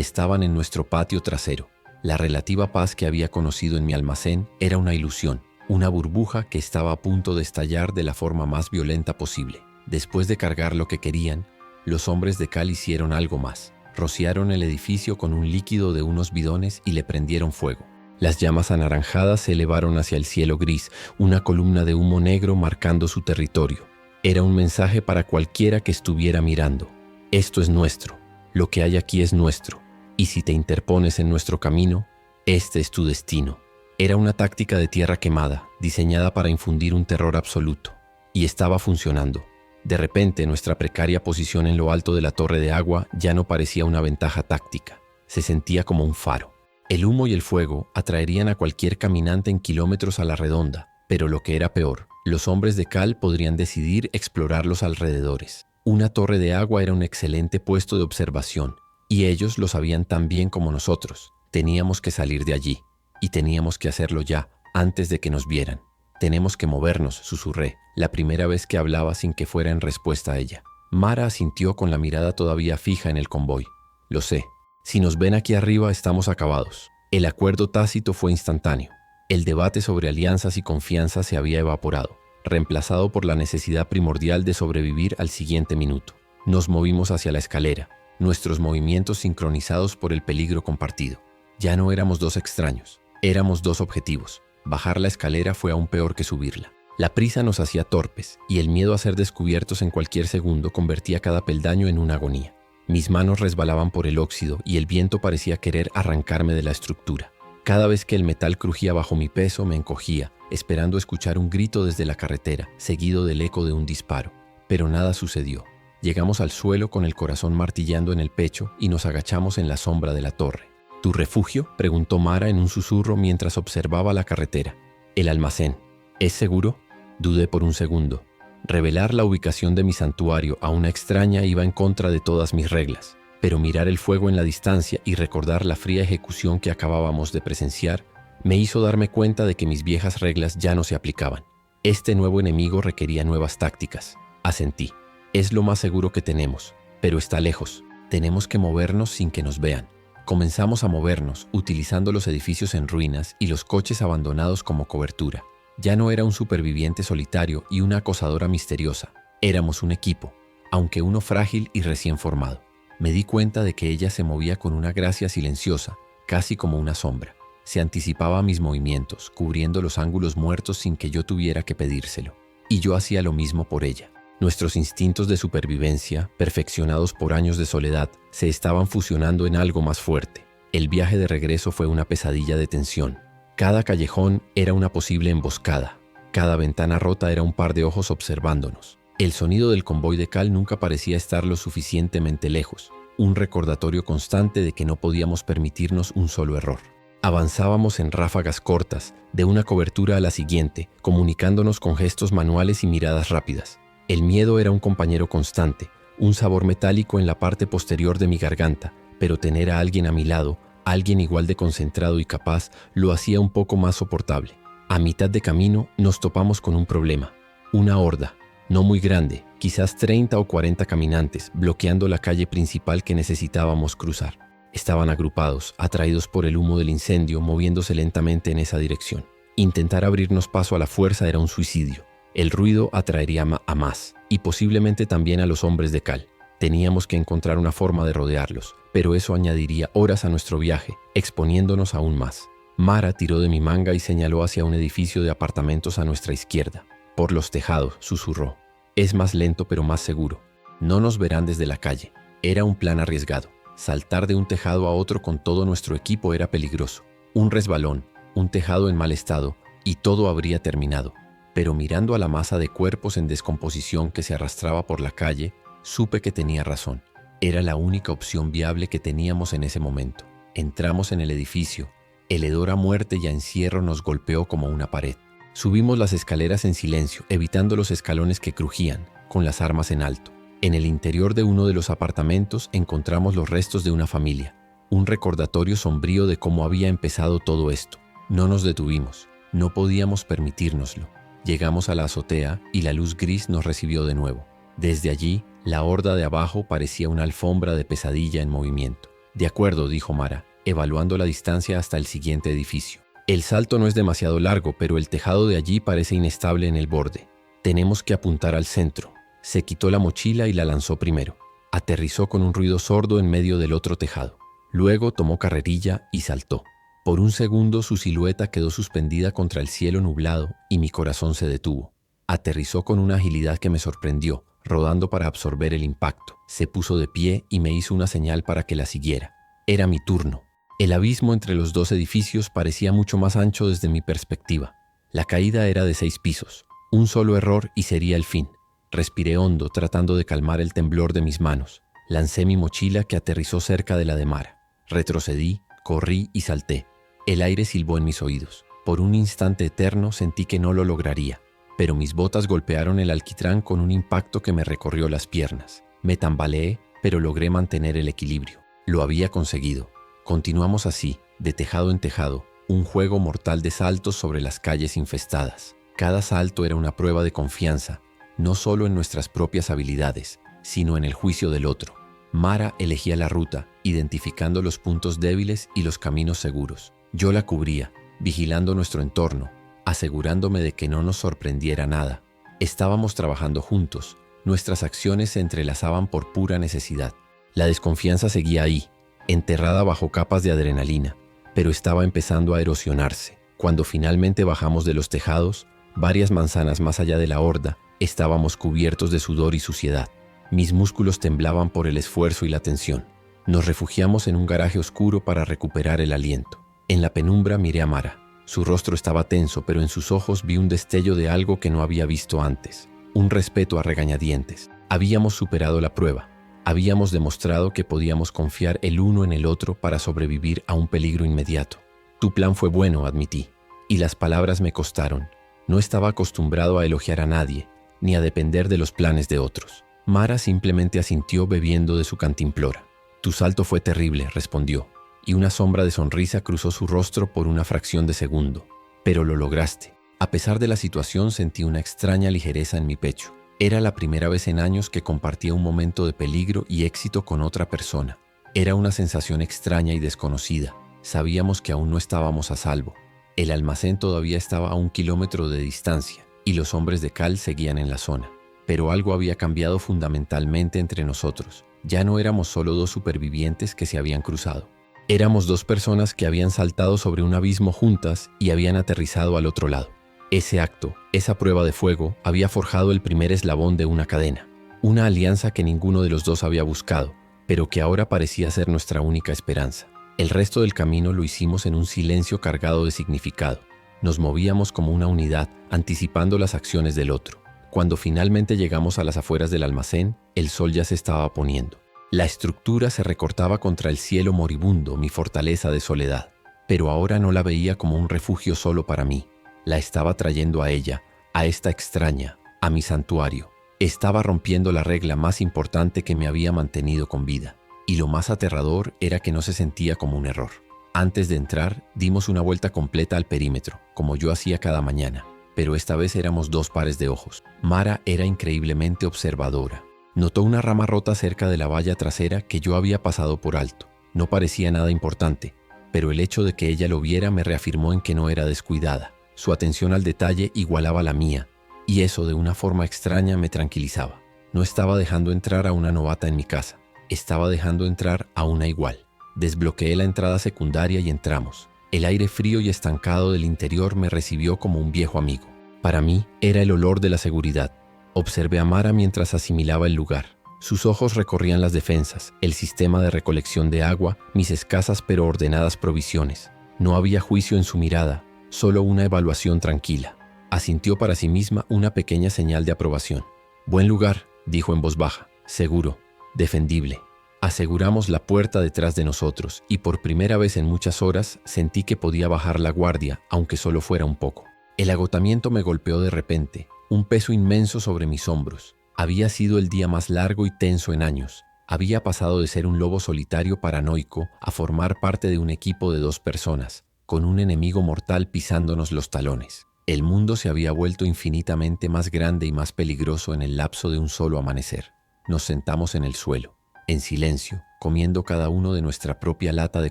estaban en nuestro patio trasero. La relativa paz que había conocido en mi almacén era una ilusión, una burbuja que estaba a punto de estallar de la forma más violenta posible. Después de cargar lo que querían, los hombres de Cal hicieron algo más. Rociaron el edificio con un líquido de unos bidones y le prendieron fuego. Las llamas anaranjadas se elevaron hacia el cielo gris, una columna de humo negro marcando su territorio. Era un mensaje para cualquiera que estuviera mirando. Esto es nuestro, lo que hay aquí es nuestro, y si te interpones en nuestro camino, este es tu destino. Era una táctica de tierra quemada, diseñada para infundir un terror absoluto, y estaba funcionando. De repente, nuestra precaria posición en lo alto de la torre de agua ya no parecía una ventaja táctica, se sentía como un faro. El humo y el fuego atraerían a cualquier caminante en kilómetros a la redonda, pero lo que era peor, los hombres de Cal podrían decidir explorar los alrededores. Una torre de agua era un excelente puesto de observación, y ellos lo sabían tan bien como nosotros. Teníamos que salir de allí, y teníamos que hacerlo ya, antes de que nos vieran. Tenemos que movernos, susurré, la primera vez que hablaba sin que fuera en respuesta a ella. Mara asintió con la mirada todavía fija en el convoy. Lo sé. Si nos ven aquí arriba, estamos acabados. El acuerdo tácito fue instantáneo. El debate sobre alianzas y confianza se había evaporado, reemplazado por la necesidad primordial de sobrevivir al siguiente minuto. Nos movimos hacia la escalera, nuestros movimientos sincronizados por el peligro compartido. Ya no éramos dos extraños, éramos dos objetivos. Bajar la escalera fue aún peor que subirla. La prisa nos hacía torpes, y el miedo a ser descubiertos en cualquier segundo convertía cada peldaño en una agonía. Mis manos resbalaban por el óxido y el viento parecía querer arrancarme de la estructura. Cada vez que el metal crujía bajo mi peso me encogía, esperando escuchar un grito desde la carretera, seguido del eco de un disparo. Pero nada sucedió. Llegamos al suelo con el corazón martillando en el pecho y nos agachamos en la sombra de la torre. ¿Tu refugio?, preguntó Mara en un susurro mientras observaba la carretera. El almacén. ¿Es seguro? Dudé por un segundo. Revelar la ubicación de mi santuario a una extraña iba en contra de todas mis reglas, pero mirar el fuego en la distancia y recordar la fría ejecución que acabábamos de presenciar me hizo darme cuenta de que mis viejas reglas ya no se aplicaban. Este nuevo enemigo requería nuevas tácticas. Asentí. Es lo más seguro que tenemos, pero está lejos. Tenemos que movernos sin que nos vean. Comenzamos a movernos, utilizando los edificios en ruinas y los coches abandonados como cobertura. Ya no era un superviviente solitario y una acosadora misteriosa. Éramos un equipo, aunque uno frágil y recién formado. Me di cuenta de que ella se movía con una gracia silenciosa, casi como una sombra. Se anticipaba a mis movimientos, cubriendo los ángulos muertos sin que yo tuviera que pedírselo. Y yo hacía lo mismo por ella. Nuestros instintos de supervivencia, perfeccionados por años de soledad, se estaban fusionando en algo más fuerte. El viaje de regreso fue una pesadilla de tensión. Cada callejón era una posible emboscada. Cada ventana rota era un par de ojos observándonos. El sonido del convoy de Cal nunca parecía estar lo suficientemente lejos. Un recordatorio constante de que no podíamos permitirnos un solo error. Avanzábamos en ráfagas cortas, de una cobertura a la siguiente, comunicándonos con gestos manuales y miradas rápidas. El miedo era un compañero constante, un sabor metálico en la parte posterior de mi garganta, pero tener a alguien a mi lado, alguien igual de concentrado y capaz, lo hacía un poco más soportable. A mitad de camino nos topamos con un problema. Una horda, no muy grande, quizás 30 o 40 caminantes, bloqueando la calle principal que necesitábamos cruzar. Estaban agrupados, atraídos por el humo del incendio, moviéndose lentamente en esa dirección. Intentar abrirnos paso a la fuerza era un suicidio. El ruido atraería a más, y posiblemente también a los hombres de Cal. Teníamos que encontrar una forma de rodearlos, pero eso añadiría horas a nuestro viaje, exponiéndonos aún más. Mara tiró de mi manga y señaló hacia un edificio de apartamentos a nuestra izquierda. Por los tejados, susurró. Es más lento pero más seguro. No nos verán desde la calle. Era un plan arriesgado. Saltar de un tejado a otro con todo nuestro equipo era peligroso. Un resbalón, un tejado en mal estado, y todo habría terminado. Pero mirando a la masa de cuerpos en descomposición que se arrastraba por la calle, supe que tenía razón. Era la única opción viable que teníamos en ese momento. Entramos en el edificio. El hedor a muerte y a encierro nos golpeó como una pared. Subimos las escaleras en silencio, evitando los escalones que crujían, con las armas en alto. En el interior de uno de los apartamentos encontramos los restos de una familia. Un recordatorio sombrío de cómo había empezado todo esto. No nos detuvimos. No podíamos permitírnoslo. Llegamos a la azotea y la luz gris nos recibió de nuevo. Desde allí, la horda de abajo parecía una alfombra de pesadilla en movimiento. De acuerdo, dijo Mara, evaluando la distancia hasta el siguiente edificio. El salto no es demasiado largo, pero el tejado de allí parece inestable en el borde. Tenemos que apuntar al centro. Se quitó la mochila y la lanzó primero. Aterrizó con un ruido sordo en medio del otro tejado. Luego tomó carrerilla y saltó. Por un segundo su silueta quedó suspendida contra el cielo nublado y mi corazón se detuvo. Aterrizó con una agilidad que me sorprendió, rodando para absorber el impacto. Se puso de pie y me hizo una señal para que la siguiera. Era mi turno. El abismo entre los dos edificios parecía mucho más ancho desde mi perspectiva. La caída era de 6 pisos. Un solo error y sería el fin. Respiré hondo, tratando de calmar el temblor de mis manos. Lancé mi mochila que aterrizó cerca de la de Mara. Retrocedí, corrí y salté. El aire silbó en mis oídos. Por un instante eterno sentí que no lo lograría, pero mis botas golpearon el alquitrán con un impacto que me recorrió las piernas. Me tambaleé, pero logré mantener el equilibrio. Lo había conseguido. Continuamos así, de tejado en tejado, un juego mortal de saltos sobre las calles infestadas. Cada salto era una prueba de confianza, no solo en nuestras propias habilidades, sino en el juicio del otro. Mara elegía la ruta, identificando los puntos débiles y los caminos seguros. Yo la cubría, vigilando nuestro entorno, asegurándome de que no nos sorprendiera nada. Estábamos trabajando juntos, nuestras acciones se entrelazaban por pura necesidad. La desconfianza seguía ahí, enterrada bajo capas de adrenalina, pero estaba empezando a erosionarse. Cuando finalmente bajamos de los tejados, varias manzanas más allá de la horda, estábamos cubiertos de sudor y suciedad. Mis músculos temblaban por el esfuerzo y la tensión. Nos refugiamos en un garaje oscuro para recuperar el aliento. En la penumbra miré a Mara. Su rostro estaba tenso, pero en sus ojos vi un destello de algo que no había visto antes. Un respeto a regañadientes. Habíamos superado la prueba. Habíamos demostrado que podíamos confiar el uno en el otro para sobrevivir a un peligro inmediato. Tu plan fue bueno, admití. Y las palabras me costaron. No estaba acostumbrado a elogiar a nadie, ni a depender de los planes de otros. Mara simplemente asintió bebiendo de su cantimplora. Tu salto fue terrible, respondió, y una sombra de sonrisa cruzó su rostro por una fracción de segundo. Pero lo lograste. A pesar de la situación, sentí una extraña ligereza en mi pecho. Era la primera vez en años que compartía un momento de peligro y éxito con otra persona. Era una sensación extraña y desconocida. Sabíamos que aún no estábamos a salvo. El almacén todavía estaba a 1 kilómetro de distancia, y los hombres de Cal seguían en la zona. Pero algo había cambiado fundamentalmente entre nosotros. Ya no éramos solo 2 supervivientes que se habían cruzado. Éramos 2 personas que habían saltado sobre un abismo juntas y habían aterrizado al otro lado. Ese acto, esa prueba de fuego, había forjado el primer eslabón de una cadena. Una alianza que ninguno de los dos había buscado, pero que ahora parecía ser nuestra única esperanza. El resto del camino lo hicimos en un silencio cargado de significado. Nos movíamos como una unidad, anticipando las acciones del otro. Cuando finalmente llegamos a las afueras del almacén, el sol ya se estaba poniendo. La estructura se recortaba contra el cielo moribundo, mi fortaleza de soledad. Pero ahora no la veía como un refugio solo para mí. La estaba trayendo a ella, a esta extraña, a mi santuario. Estaba rompiendo la regla más importante que me había mantenido con vida. Y lo más aterrador era que no se sentía como un error. Antes de entrar, dimos una vuelta completa al perímetro, como yo hacía cada mañana. Pero esta vez éramos 2 pares de ojos. Mara era increíblemente observadora. Notó una rama rota cerca de la valla trasera que yo había pasado por alto. No parecía nada importante, pero el hecho de que ella lo viera me reafirmó en que no era descuidada. Su atención al detalle igualaba la mía, y eso de una forma extraña me tranquilizaba. No estaba dejando entrar a una novata en mi casa. Estaba dejando entrar a una igual. Desbloqueé la entrada secundaria y entramos. El aire frío y estancado del interior me recibió como un viejo amigo. Para mí, era el olor de la seguridad. Observé a Mara mientras asimilaba el lugar. Sus ojos recorrían las defensas, el sistema de recolección de agua, mis escasas pero ordenadas provisiones. No había juicio en su mirada, solo una evaluación tranquila. Asintió para sí misma una pequeña señal de aprobación. «Buen lugar», dijo en voz baja. «Seguro. Defendible». Aseguramos la puerta detrás de nosotros y por primera vez en muchas horas sentí que podía bajar la guardia, aunque solo fuera un poco. El agotamiento me golpeó de repente, un peso inmenso sobre mis hombros. Había sido el día más largo y tenso en años. Había pasado de ser un lobo solitario paranoico a formar parte de un equipo de 2 personas, con un enemigo mortal pisándonos los talones. El mundo se había vuelto infinitamente más grande y más peligroso en el lapso de un solo amanecer. Nos sentamos en el suelo, en silencio, comiendo cada uno de nuestra propia lata de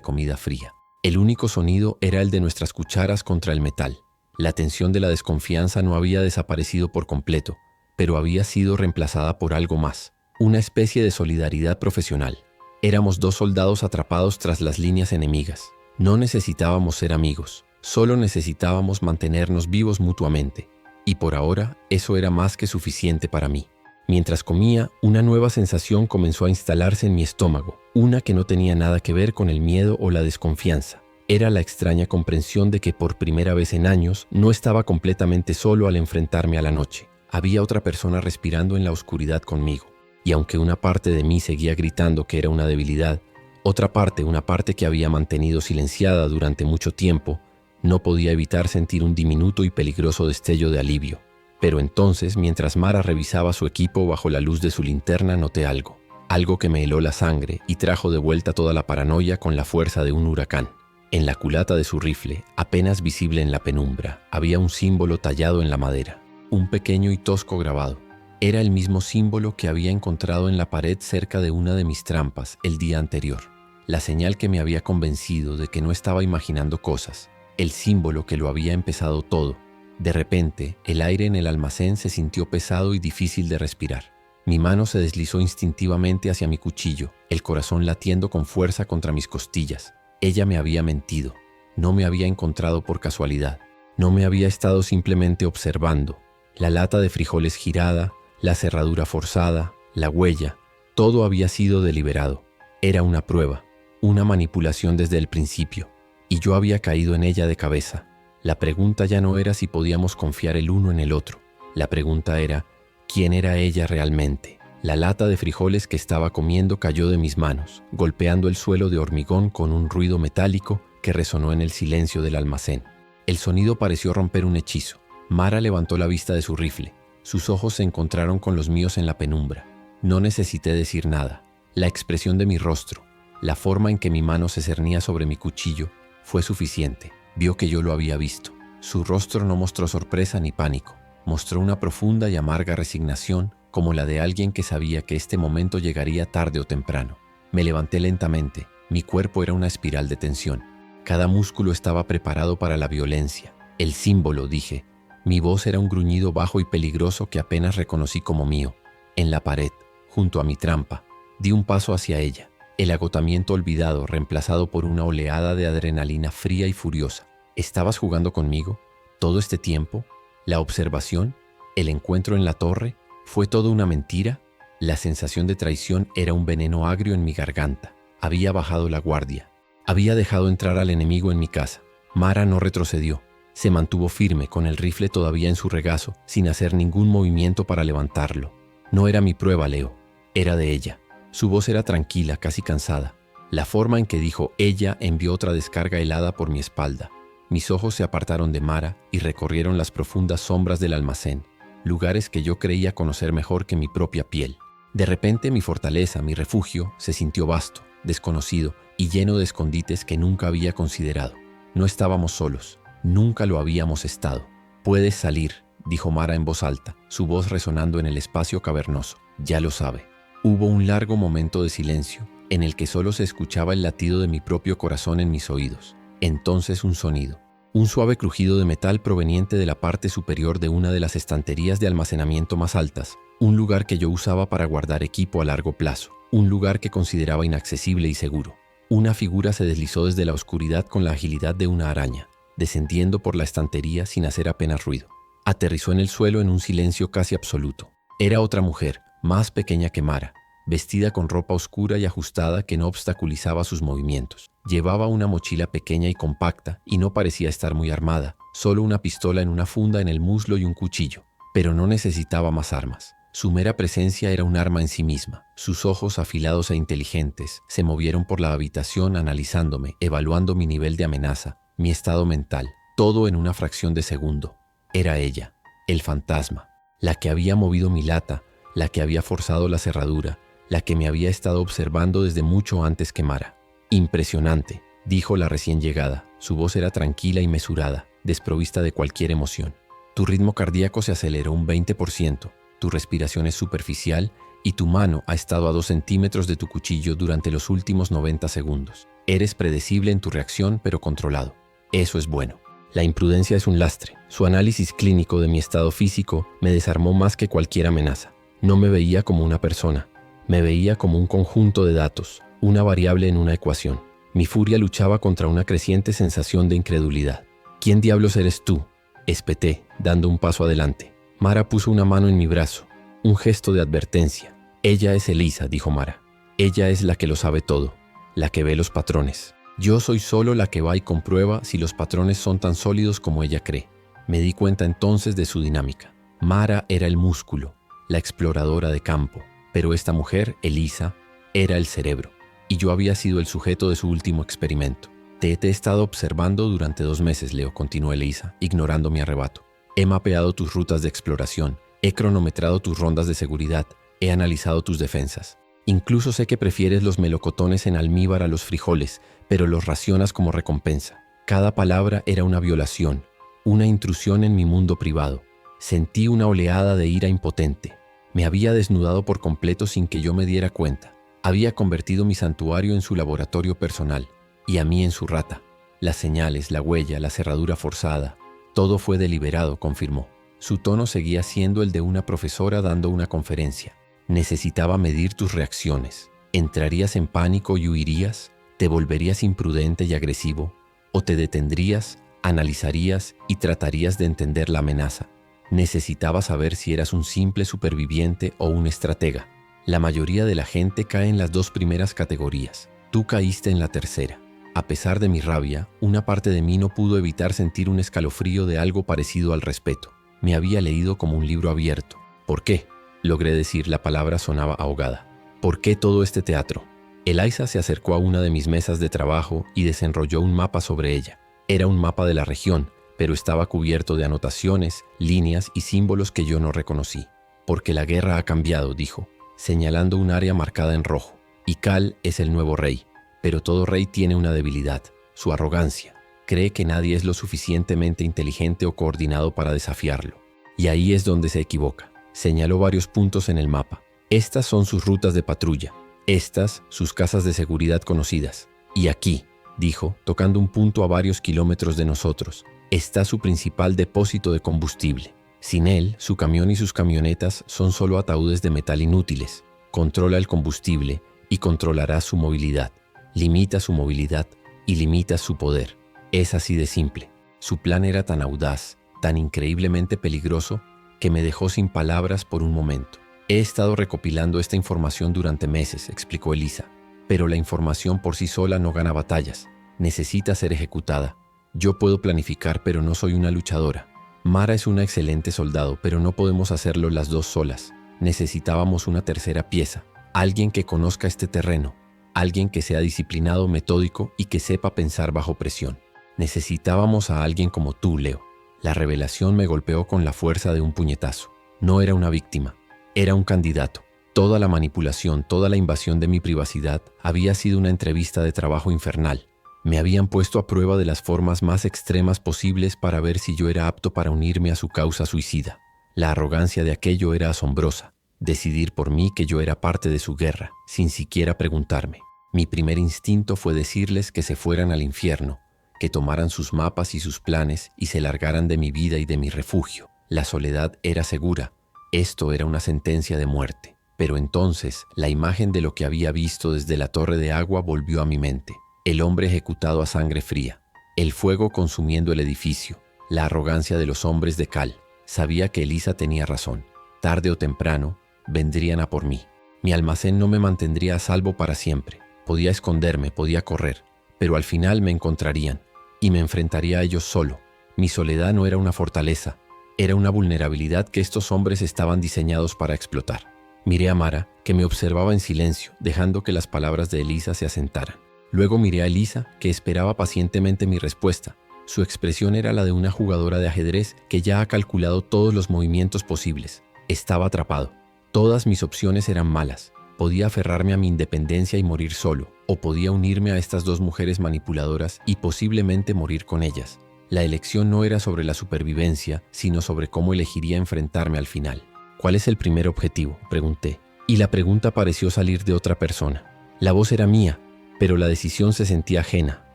comida fría. El único sonido era el de nuestras cucharas contra el metal. La tensión de la desconfianza no había desaparecido por completo, pero había sido reemplazada por algo más, una especie de solidaridad profesional. Éramos dos soldados atrapados tras las líneas enemigas. No necesitábamos ser amigos, solo necesitábamos mantenernos vivos mutuamente. Y por ahora, eso era más que suficiente para mí. Mientras comía, una nueva sensación comenzó a instalarse en mi estómago, una que no tenía nada que ver con el miedo o la desconfianza. Era la extraña comprensión de que por primera vez en años no estaba completamente solo al enfrentarme a la noche. Había otra persona respirando en la oscuridad conmigo. Y aunque una parte de mí seguía gritando que era una debilidad, otra parte, una parte que había mantenido silenciada durante mucho tiempo, no podía evitar sentir un diminuto y peligroso destello de alivio. Pero entonces, mientras Mara revisaba su equipo bajo la luz de su linterna, noté algo que me heló la sangre y trajo de vuelta toda la paranoia con la fuerza de un huracán. En la culata de su rifle, apenas visible en la penumbra, había un símbolo tallado en la madera, un pequeño y tosco grabado. Era el mismo símbolo que había encontrado en la pared cerca de una de mis trampas el día anterior. La señal que me había convencido de que no estaba imaginando cosas, el símbolo que lo había empezado todo. De repente, el aire en el almacén se sintió pesado y difícil de respirar. Mi mano se deslizó instintivamente hacia mi cuchillo, el corazón latiendo con fuerza contra mis costillas. Ella me había mentido. No me había encontrado por casualidad. No me había estado simplemente observando. La lata de frijoles girada, la cerradura forzada, la huella, todo había sido deliberado. Era una prueba, una manipulación desde el principio, y yo había caído en ella de cabeza. La pregunta ya no era si podíamos confiar el uno en el otro. La pregunta era, ¿quién era ella realmente? La lata de frijoles que estaba comiendo cayó de mis manos, golpeando el suelo de hormigón con un ruido metálico que resonó en el silencio del almacén. El sonido pareció romper un hechizo. Mara levantó la vista de su rifle. Sus ojos se encontraron con los míos en la penumbra. No necesité decir nada. La expresión de mi rostro, la forma en que mi mano se cernía sobre mi cuchillo, fue suficiente. Vio que yo lo había visto. Su rostro no mostró sorpresa ni pánico. Mostró una profunda y amarga resignación, como la de alguien que sabía que este momento llegaría tarde o temprano. Me levanté lentamente. Mi cuerpo era una espiral de tensión. Cada músculo estaba preparado para la violencia. El símbolo, dije. Mi voz era un gruñido bajo y peligroso que apenas reconocí como mío. En la pared, junto a mi trampa, di un paso hacia ella. El agotamiento olvidado reemplazado por una oleada de adrenalina fría y furiosa. ¿Estabas jugando conmigo? ¿Todo este tiempo? ¿La observación? ¿El encuentro en la torre? ¿Fue todo una mentira? La sensación de traición era un veneno agrio en mi garganta. Había bajado la guardia. Había dejado entrar al enemigo en mi casa. Mara no retrocedió. Se mantuvo firme, con el rifle todavía en su regazo, sin hacer ningún movimiento para levantarlo. No era mi prueba, Leo. Era de ella. Su voz era tranquila, casi cansada. La forma en que dijo ella envió otra descarga helada por mi espalda. Mis ojos se apartaron de Mara y recorrieron las profundas sombras del almacén, lugares que yo creía conocer mejor que mi propia piel. De repente mi fortaleza, mi refugio, se sintió vasto, desconocido y lleno de escondites que nunca había considerado. No estábamos solos, nunca lo habíamos estado. «Puedes salir», dijo Mara en voz alta, su voz resonando en el espacio cavernoso. «Ya lo sabe». Hubo un largo momento de silencio, en el que solo se escuchaba el latido de mi propio corazón en mis oídos. Entonces un sonido. Un suave crujido de metal proveniente de la parte superior de una de las estanterías de almacenamiento más altas, un lugar que yo usaba para guardar equipo a largo plazo, un lugar que consideraba inaccesible y seguro. Una figura se deslizó desde la oscuridad con la agilidad de una araña, descendiendo por la estantería sin hacer apenas ruido. Aterrizó en el suelo en un silencio casi absoluto. Era otra mujer, más pequeña que Mara, vestida con ropa oscura y ajustada que no obstaculizaba sus movimientos. Llevaba una mochila pequeña y compacta y no parecía estar muy armada, solo una pistola en una funda en el muslo y un cuchillo. Pero no necesitaba más armas. Su mera presencia era un arma en sí misma. Sus ojos afilados e inteligentes se movieron por la habitación analizándome, evaluando mi nivel de amenaza, mi estado mental, todo en una fracción de segundo. Era ella, el fantasma, la que había movido mi lata, la que había forzado la cerradura, la que me había estado observando desde mucho antes que Mara. «Impresionante», dijo la recién llegada. Su voz era tranquila y mesurada, desprovista de cualquier emoción. Tu ritmo cardíaco se aceleró un 20%, tu respiración es superficial y tu mano ha estado a 2 centímetros de tu cuchillo durante los últimos 90 segundos. Eres predecible en tu reacción, pero controlado. Eso es bueno. La imprudencia es un lastre. Su análisis clínico de mi estado físico me desarmó más que cualquier amenaza. No me veía como una persona. Me veía como un conjunto de datos, una variable en una ecuación. Mi furia luchaba contra una creciente sensación de incredulidad. ¿Quién diablos eres tú?, espeté, dando un paso adelante. Mara puso una mano en mi brazo, un gesto de advertencia. Ella es Elisa, dijo Mara. Ella es la que lo sabe todo, la que ve los patrones. Yo soy solo la que va y comprueba si los patrones son tan sólidos como ella cree. Me di cuenta entonces de su dinámica. Mara era el músculo, la exploradora de campo, pero esta mujer, Elisa, era el cerebro, y yo había sido el sujeto de su último experimento. Te he estado observando durante 2 meses, Leo, continuó Elisa, ignorando mi arrebato. He mapeado tus rutas de exploración, he cronometrado tus rondas de seguridad, he analizado tus defensas. Incluso sé que prefieres los melocotones en almíbar a los frijoles, pero los racionas como recompensa. Cada palabra era una violación, una intrusión en mi mundo privado. Sentí una oleada de ira impotente. Me había desnudado por completo sin que yo me diera cuenta. Había convertido mi santuario en su laboratorio personal, y a mí en su rata. Las señales, la huella, la cerradura forzada, todo fue deliberado, confirmó. Su tono seguía siendo el de una profesora dando una conferencia. Necesitaba medir tus reacciones. ¿Entrarías en pánico y huirías? ¿Te volverías imprudente y agresivo? ¿O te detendrías, analizarías y tratarías de entender la amenaza? Necesitaba saber si eras un simple superviviente o un estratega. La mayoría de la gente cae en las 2 primeras categorías. Tú caíste en la tercera. A pesar de mi rabia, una parte de mí no pudo evitar sentir un escalofrío de algo parecido al respeto. Me había leído como un libro abierto. ¿Por qué? Logré decir, la palabra sonaba ahogada. ¿Por qué todo este teatro? Elisa se acercó a una de mis mesas de trabajo y desenrolló un mapa sobre ella. Era un mapa de la región, pero estaba cubierto de anotaciones, líneas y símbolos que yo no reconocí. Porque la guerra ha cambiado, dijo, señalando un área marcada en rojo. Y Cal es el nuevo rey. Pero todo rey tiene una debilidad, su arrogancia. Cree que nadie es lo suficientemente inteligente o coordinado para desafiarlo. Y ahí es donde se equivoca. Señaló varios puntos en el mapa. Estas son sus rutas de patrulla. Estas, sus casas de seguridad conocidas. Y aquí, dijo, tocando un punto a varios kilómetros de nosotros, está su principal depósito de combustible. Sin él, su camión y sus camionetas son solo ataúdes de metal inútiles. Controla el combustible y controlará su movilidad. Limita su movilidad y limita su poder. Es así de simple. Su plan era tan audaz, tan increíblemente peligroso, que me dejó sin palabras por un momento. He estado recopilando esta información durante meses, explicó Elisa, pero la información por sí sola no gana batallas. Necesita ser ejecutada. Yo puedo planificar, pero no soy una luchadora. Mara es una excelente soldado, pero no podemos hacerlo las 2 solas. Necesitábamos una tercera pieza, alguien que conozca este terreno. Alguien que sea disciplinado, metódico y que sepa pensar bajo presión. Necesitábamos a alguien como tú, Leo. La revelación me golpeó con la fuerza de un puñetazo. No era una víctima, era un candidato. Toda la manipulación, toda la invasión de mi privacidad había sido una entrevista de trabajo infernal. Me habían puesto a prueba de las formas más extremas posibles para ver si yo era apto para unirme a su causa suicida. La arrogancia de aquello era asombrosa. Decidir por mí que yo era parte de su guerra, sin siquiera preguntarme. Mi primer instinto fue decirles que se fueran al infierno, que tomaran sus mapas y sus planes y se largaran de mi vida y de mi refugio. La soledad era segura. Esto era una sentencia de muerte. Pero entonces, la imagen de lo que había visto desde la torre de agua volvió a mi mente. El hombre ejecutado a sangre fría. El fuego consumiendo el edificio. La arrogancia de los hombres de Cal. Sabía que Elisa tenía razón. Tarde o temprano, vendrían a por mí. Mi almacén no me mantendría a salvo para siempre. Podía esconderme, podía correr, pero al final me encontrarían y me enfrentaría a ellos solo. Mi soledad no era una fortaleza, era una vulnerabilidad que estos hombres estaban diseñados para explotar. Miré a Mara, que me observaba en silencio, dejando que las palabras de Elisa se asentaran. Luego miré a Elisa, que esperaba pacientemente mi respuesta. Su expresión era la de una jugadora de ajedrez que ya ha calculado todos los movimientos posibles. Estaba atrapado. Todas mis opciones eran malas. Podía aferrarme a mi independencia y morir solo, o podía unirme a estas 2 mujeres manipuladoras y posiblemente morir con ellas. La elección no era sobre la supervivencia, sino sobre cómo elegiría enfrentarme al final. ¿Cuál es el primer objetivo?, pregunté. Y la pregunta pareció salir de otra persona. La voz era mía, pero la decisión se sentía ajena,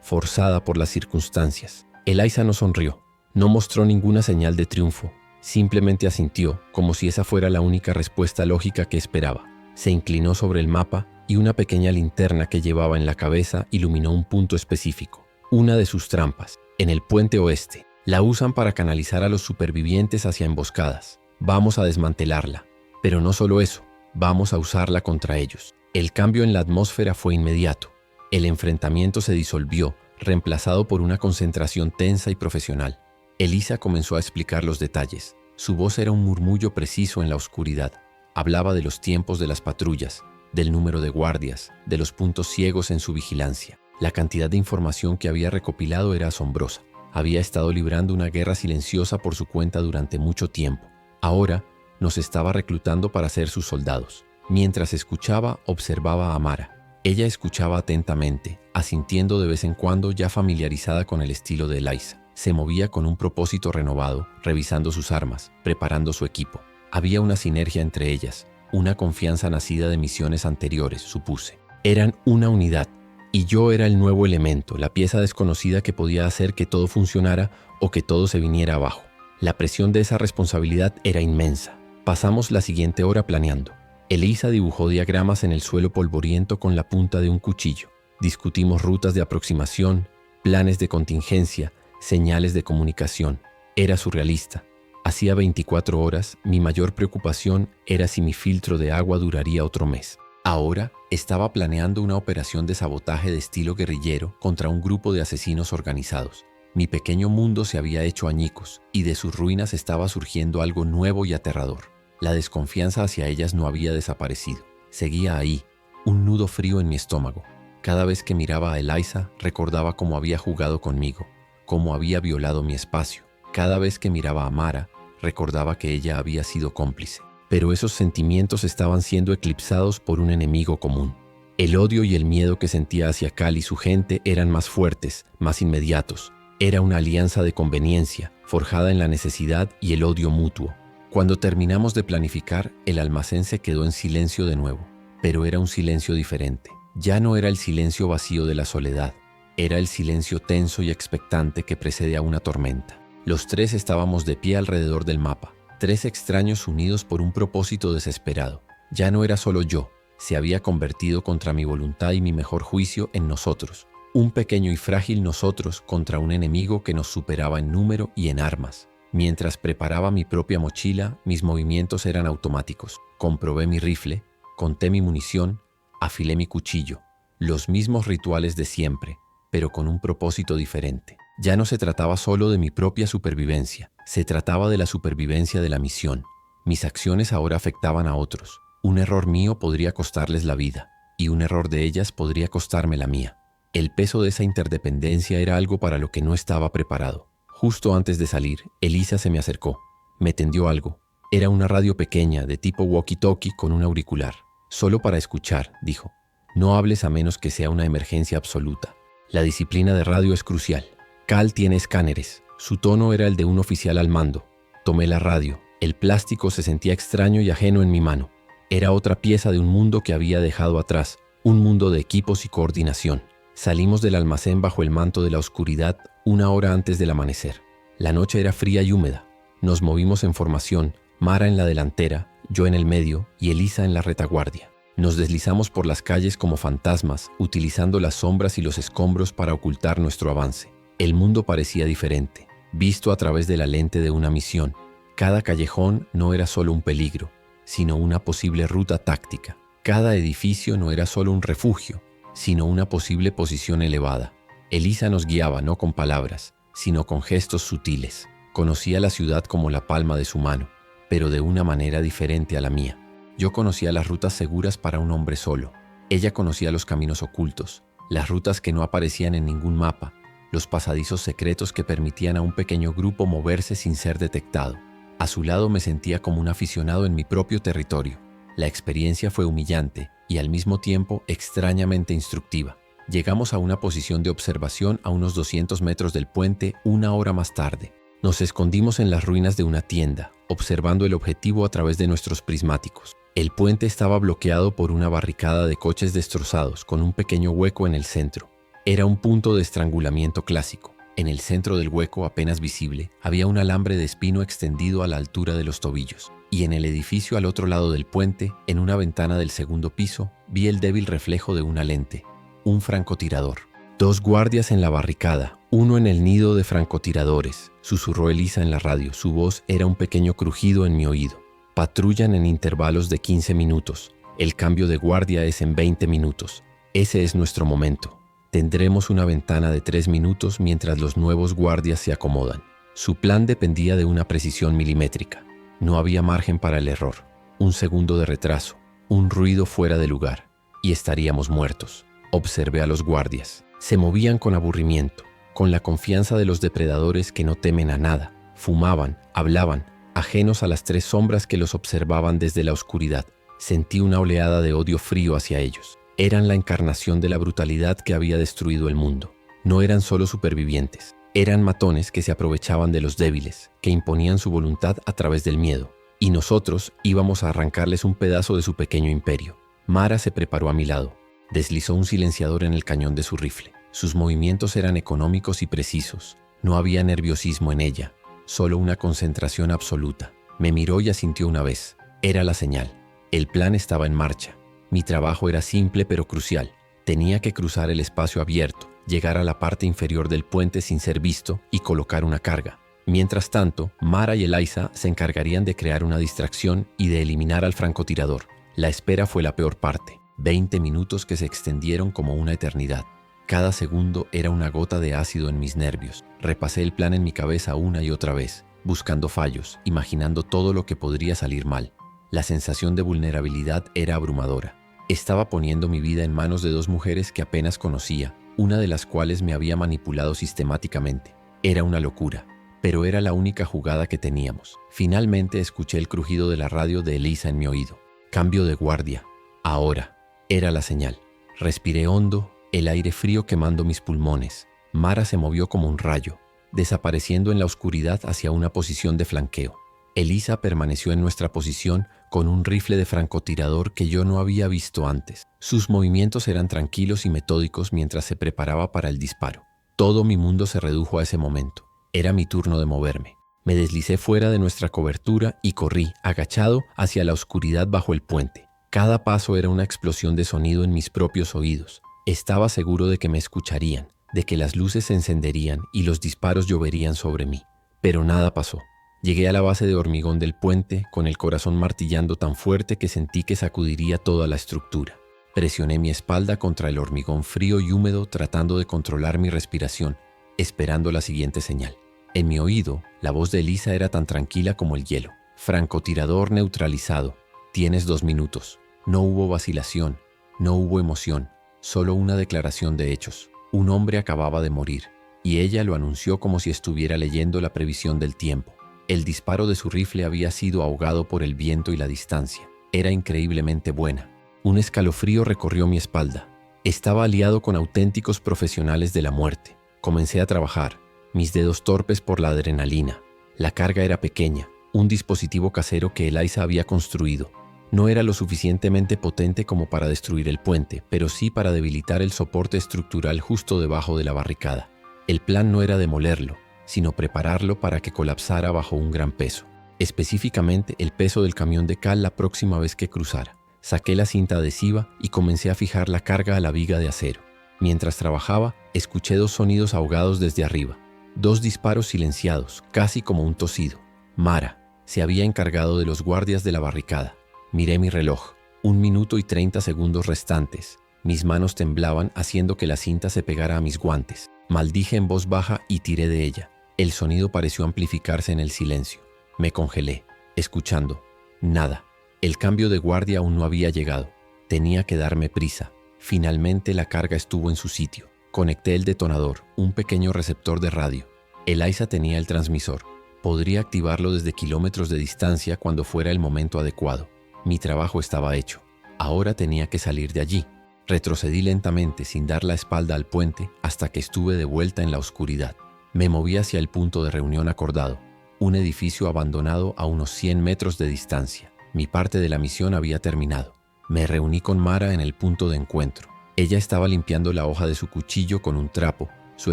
forzada por las circunstancias. Eliza no sonrió, no mostró ninguna señal de triunfo, simplemente asintió, como si esa fuera la única respuesta lógica que esperaba. Se inclinó sobre el mapa y una pequeña linterna que llevaba en la cabeza iluminó un punto específico. Una de sus trampas, en el puente oeste. La usan para canalizar a los supervivientes hacia emboscadas. Vamos a desmantelarla. Pero no solo eso, vamos a usarla contra ellos. El cambio en la atmósfera fue inmediato. El enfrentamiento se disolvió, reemplazado por una concentración tensa y profesional. Eliza comenzó a explicar los detalles. Su voz era un murmullo preciso en la oscuridad. Hablaba de los tiempos de las patrullas, del número de guardias, de los puntos ciegos en su vigilancia. La cantidad de información que había recopilado era asombrosa. Había estado librando una guerra silenciosa por su cuenta durante mucho tiempo. Ahora nos estaba reclutando para ser sus soldados. Mientras escuchaba, observaba a Mara. Ella escuchaba atentamente, asintiendo de vez en cuando, ya familiarizada con el estilo de Eliza. Se movía con un propósito renovado, revisando sus armas, preparando su equipo. Había una sinergia entre ellas, una confianza nacida de misiones anteriores, supuse. Eran una unidad, y yo era el nuevo elemento, la pieza desconocida que podía hacer que todo funcionara o que todo se viniera abajo. La presión de esa responsabilidad era inmensa. Pasamos la siguiente hora planeando. Eliza dibujó diagramas en el suelo polvoriento con la punta de un cuchillo. Discutimos rutas de aproximación, planes de contingencia, señales de comunicación. Era surrealista. Hacía 24 horas, mi mayor preocupación era si mi filtro de agua duraría otro mes. Ahora estaba planeando una operación de sabotaje de estilo guerrillero contra un grupo de asesinos organizados. Mi pequeño mundo se había hecho añicos y de sus ruinas estaba surgiendo algo nuevo y aterrador. La desconfianza hacia ellas no había desaparecido. Seguía ahí, un nudo frío en mi estómago. Cada vez que miraba a Eliza, recordaba cómo había jugado conmigo, cómo había violado mi espacio. Cada vez que miraba a Mara, recordaba que ella había sido cómplice. Pero esos sentimientos estaban siendo eclipsados por un enemigo común. El odio y el miedo que sentía hacia Cal y su gente eran más fuertes, más inmediatos. Era una alianza de conveniencia, forjada en la necesidad y el odio mutuo. Cuando terminamos de planificar, el almacén se quedó en silencio de nuevo. Pero era un silencio diferente. Ya no era el silencio vacío de la soledad. Era el silencio tenso y expectante que precede a una tormenta. Los tres estábamos de pie alrededor del mapa. Tres extraños unidos por un propósito desesperado. Ya no era solo yo, se había convertido contra mi voluntad y mi mejor juicio en nosotros. Un pequeño y frágil nosotros contra un enemigo que nos superaba en número y en armas. Mientras preparaba mi propia mochila, mis movimientos eran automáticos. Comprobé mi rifle, conté mi munición, afilé mi cuchillo. Los mismos rituales de siempre, pero con un propósito diferente. Ya no se trataba solo de mi propia supervivencia, se trataba de la supervivencia de la misión. Mis acciones ahora afectaban a otros. Un error mío podría costarles la vida, y un error de ellas podría costarme la mía. El peso de esa interdependencia era algo para lo que no estaba preparado. Justo antes de salir, Eliza se me acercó. Me tendió algo. Era una radio pequeña, de tipo walkie-talkie con un auricular. Solo para escuchar, dijo. No hables a menos que sea una emergencia absoluta. La disciplina de radio es crucial. Cal tiene escáneres. Su tono era el de un oficial al mando. Tomé la radio. El plástico se sentía extraño y ajeno en mi mano. Era otra pieza de un mundo que había dejado atrás, un mundo de equipos y coordinación. Salimos del almacén bajo el manto de la oscuridad 1 hora antes del amanecer. La noche era fría y húmeda. Nos movimos en formación, Mara en la delantera, yo en el medio y Eliza en la retaguardia. Nos deslizamos por las calles como fantasmas, utilizando las sombras y los escombros para ocultar nuestro avance. El mundo parecía diferente, visto a través de la lente de una misión. Cada callejón no era solo un peligro, sino una posible ruta táctica. Cada edificio no era solo un refugio, sino una posible posición elevada. Eliza nos guiaba no con palabras, sino con gestos sutiles. Conocía la ciudad como la palma de su mano, pero de una manera diferente a la mía. Yo conocía las rutas seguras para un hombre solo. Ella conocía los caminos ocultos, las rutas que no aparecían en ningún mapa, los pasadizos secretos que permitían a un pequeño grupo moverse sin ser detectado. A su lado me sentía como un aficionado en mi propio territorio. La experiencia fue humillante y al mismo tiempo extrañamente instructiva. Llegamos a una posición de observación a unos 200 metros del puente 1 hora más tarde. Nos escondimos en las ruinas de una tienda, observando el objetivo a través de nuestros prismáticos. El puente estaba bloqueado por una barricada de coches destrozados con un pequeño hueco en el centro. Era un punto de estrangulamiento clásico. En el centro del hueco, apenas visible, había un alambre de espino extendido a la altura de los tobillos. Y en el edificio al otro lado del puente, en una ventana del segundo piso, vi el débil reflejo de una lente. Un francotirador. 2 guardias en la barricada, uno en el nido de francotiradores, susurró Elisa en la radio. Su voz era un pequeño crujido en mi oído. Patrullan en intervalos de 15 minutos. El cambio de guardia es en 20 minutos. Ese es nuestro momento. Tendremos una ventana de 3 minutos mientras los nuevos guardias se acomodan. Su plan dependía de una precisión milimétrica. No había margen para el error. Un segundo de retraso, un ruido fuera de lugar, y estaríamos muertos. Observé a los guardias. Se movían con aburrimiento, con la confianza de los depredadores que no temen a nada. Fumaban, hablaban, ajenos a las 3 sombras que los observaban desde la oscuridad. Sentí una oleada de odio frío hacia ellos. Eran la encarnación de la brutalidad que había destruido el mundo. No eran solo supervivientes. Eran matones que se aprovechaban de los débiles, que imponían su voluntad a través del miedo. Y nosotros íbamos a arrancarles un pedazo de su pequeño imperio. Mara se preparó a mi lado. Deslizó un silenciador en el cañón de su rifle. Sus movimientos eran económicos y precisos. No había nerviosismo en ella, solo una concentración absoluta. Me miró y asintió una vez. Era la señal. El plan estaba en marcha. Mi trabajo era simple pero crucial. Tenía que cruzar el espacio abierto, llegar a la parte inferior del puente sin ser visto y colocar una carga. Mientras tanto, Mara y Elisa se encargarían de crear una distracción y de eliminar al francotirador. La espera fue la peor parte. 20 minutos que se extendieron como una eternidad. Cada segundo era una gota de ácido en mis nervios. Repasé el plan en mi cabeza una y otra vez, buscando fallos, imaginando todo lo que podría salir mal. La sensación de vulnerabilidad era abrumadora. Estaba poniendo mi vida en manos de 2 mujeres que apenas conocía, una de las cuales me había manipulado sistemáticamente. Era una locura, pero era la única jugada que teníamos. Finalmente escuché el crujido de la radio de Elisa en mi oído. Cambio de guardia. Ahora. Era la señal. Respiré hondo, el aire frío quemando mis pulmones. Mara se movió como un rayo, desapareciendo en la oscuridad hacia una posición de flanqueo. Elisa permaneció en nuestra posición con un rifle de francotirador que yo no había visto antes. Sus movimientos eran tranquilos y metódicos mientras se preparaba para el disparo. Todo mi mundo se redujo a ese momento. Era mi turno de moverme. Me deslicé fuera de nuestra cobertura y corrí, agachado, hacia la oscuridad bajo el puente. Cada paso era una explosión de sonido en mis propios oídos. Estaba seguro de que me escucharían, de que las luces se encenderían y los disparos lloverían sobre mí. Pero nada pasó. Llegué a la base de hormigón del puente, con el corazón martillando tan fuerte que sentí que sacudiría toda la estructura. Presioné mi espalda contra el hormigón frío y húmedo, tratando de controlar mi respiración, esperando la siguiente señal. En mi oído, la voz de Elisa era tan tranquila como el hielo. Francotirador neutralizado. Tienes 2 minutos. No hubo vacilación, no hubo emoción, solo una declaración de hechos. Un hombre acababa de morir, y ella lo anunció como si estuviera leyendo la previsión del tiempo. El disparo de su rifle había sido ahogado por el viento y la distancia. Era increíblemente buena. Un escalofrío recorrió mi espalda. Estaba aliado con auténticos profesionales de la muerte. Comencé a trabajar, mis dedos torpes por la adrenalina. La carga era pequeña, un dispositivo casero que Elisa había construido. No era lo suficientemente potente como para destruir el puente, pero sí para debilitar el soporte estructural justo debajo de la barricada. El plan no era demolerlo, sino prepararlo para que colapsara bajo un gran peso. Específicamente el peso del camión de cal la próxima vez que cruzara. Saqué la cinta adhesiva y comencé a fijar la carga a la viga de acero. Mientras trabajaba, escuché 2 sonidos ahogados desde arriba. 2 disparos silenciados, casi como un tosido. Mara se había encargado de los guardias de la barricada. Miré mi reloj. 1 minuto y 30 segundos restantes. Mis manos temblaban haciendo que la cinta se pegara a mis guantes. Maldije en voz baja y tiré de ella. El sonido pareció amplificarse en el silencio. Me congelé, escuchando. Nada. El cambio de guardia aún no había llegado. Tenía que darme prisa. Finalmente la carga estuvo en su sitio. Conecté el detonador, un pequeño receptor de radio. Elisa tenía el transmisor. Podría activarlo desde kilómetros de distancia cuando fuera el momento adecuado. Mi trabajo estaba hecho. Ahora tenía que salir de allí. Retrocedí lentamente sin dar la espalda al puente hasta que estuve de vuelta en la oscuridad. Me moví hacia el punto de reunión acordado, un edificio abandonado a unos 100 metros de distancia. Mi parte de la misión había terminado. Me reuní con Mara en el punto de encuentro. Ella estaba limpiando la hoja de su cuchillo con un trapo. Su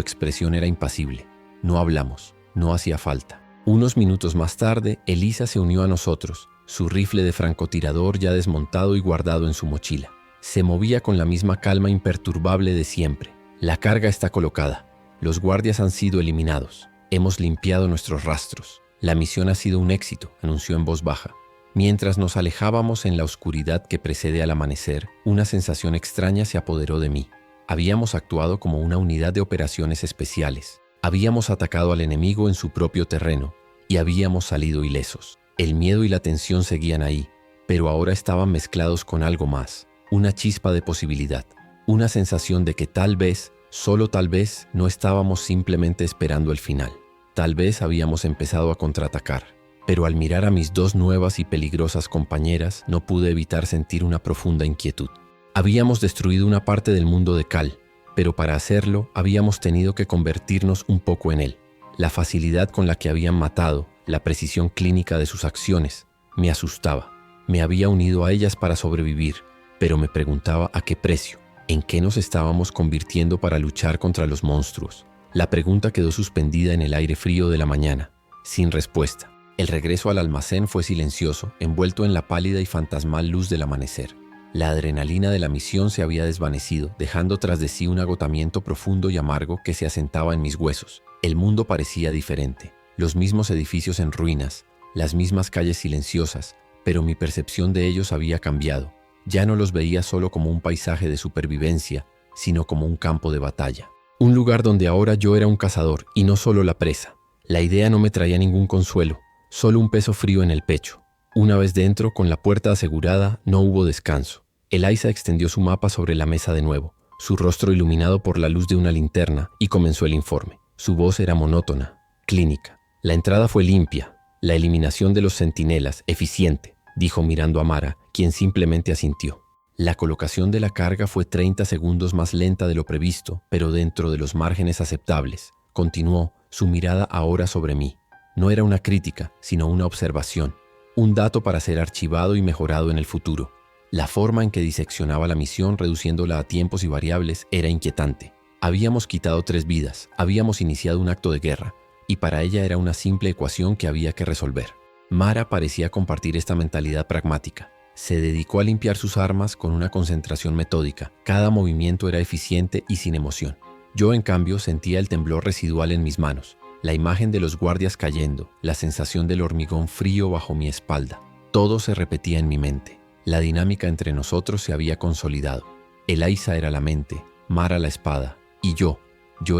expresión era impasible. No hablamos, no hacía falta. Unos minutos más tarde, Elisa se unió a nosotros, su rifle de francotirador ya desmontado y guardado en su mochila. Se movía con la misma calma imperturbable de siempre. La carga está colocada. Los guardias han sido eliminados. Hemos limpiado nuestros rastros. La misión ha sido un éxito, anunció en voz baja. Mientras nos alejábamos en la oscuridad que precede al amanecer, una sensación extraña se apoderó de mí. Habíamos actuado como una unidad de operaciones especiales. Habíamos atacado al enemigo en su propio terreno y habíamos salido ilesos. El miedo y la tensión seguían ahí, pero ahora estaban mezclados con algo más. Una chispa de posibilidad. Una sensación de que tal vez, solo tal vez, no estábamos simplemente esperando el final. Tal vez habíamos empezado a contraatacar. Pero al mirar a mis dos nuevas y peligrosas compañeras, no pude evitar sentir una profunda inquietud. Habíamos destruido una parte del mundo de Cal, pero para hacerlo habíamos tenido que convertirnos un poco en él. La facilidad con la que habían matado, la precisión clínica de sus acciones, me asustaba. Me había unido a ellas para sobrevivir, pero me preguntaba a qué precio, en qué nos estábamos convirtiendo para luchar contra los monstruos. La pregunta quedó suspendida en el aire frío de la mañana, sin respuesta. El regreso al almacén fue silencioso, envuelto en la pálida y fantasmal luz del amanecer. La adrenalina de la misión se había desvanecido, dejando tras de sí un agotamiento profundo y amargo que se asentaba en mis huesos. El mundo parecía diferente. Los mismos edificios en ruinas, las mismas calles silenciosas, pero mi percepción de ellos había cambiado. Ya no los veía solo como un paisaje de supervivencia, sino como un campo de batalla. Un lugar donde ahora yo era un cazador y no solo la presa. La idea no me traía ningún consuelo. Solo un peso frío en el pecho. Una vez dentro, con la puerta asegurada, no hubo descanso. Elisa extendió su mapa sobre la mesa de nuevo, su rostro iluminado por la luz de una linterna, y comenzó el informe. Su voz era monótona, clínica. La entrada fue limpia, la eliminación de los centinelas, eficiente, dijo mirando a Mara, quien simplemente asintió. La colocación de la carga fue 30 segundos más lenta de lo previsto, pero dentro de los márgenes aceptables. Continuó, su mirada ahora sobre mí. No era una crítica, sino una observación, un dato para ser archivado y mejorado en el futuro. La forma en que diseccionaba la misión, reduciéndola a tiempos y variables, era inquietante. Habíamos quitado 3 vidas, habíamos iniciado un acto de guerra, y para ella era una simple ecuación que había que resolver. Mara parecía compartir esta mentalidad pragmática. Se dedicó a limpiar sus armas con una concentración metódica. Cada movimiento era eficiente y sin emoción. Yo, en cambio, sentía el temblor residual en mis manos. La imagen de los guardias cayendo, la sensación del hormigón frío bajo mi espalda. Todo se repetía en mi mente. La dinámica entre nosotros se había consolidado. Elisa era la mente, Mara la espada, y yo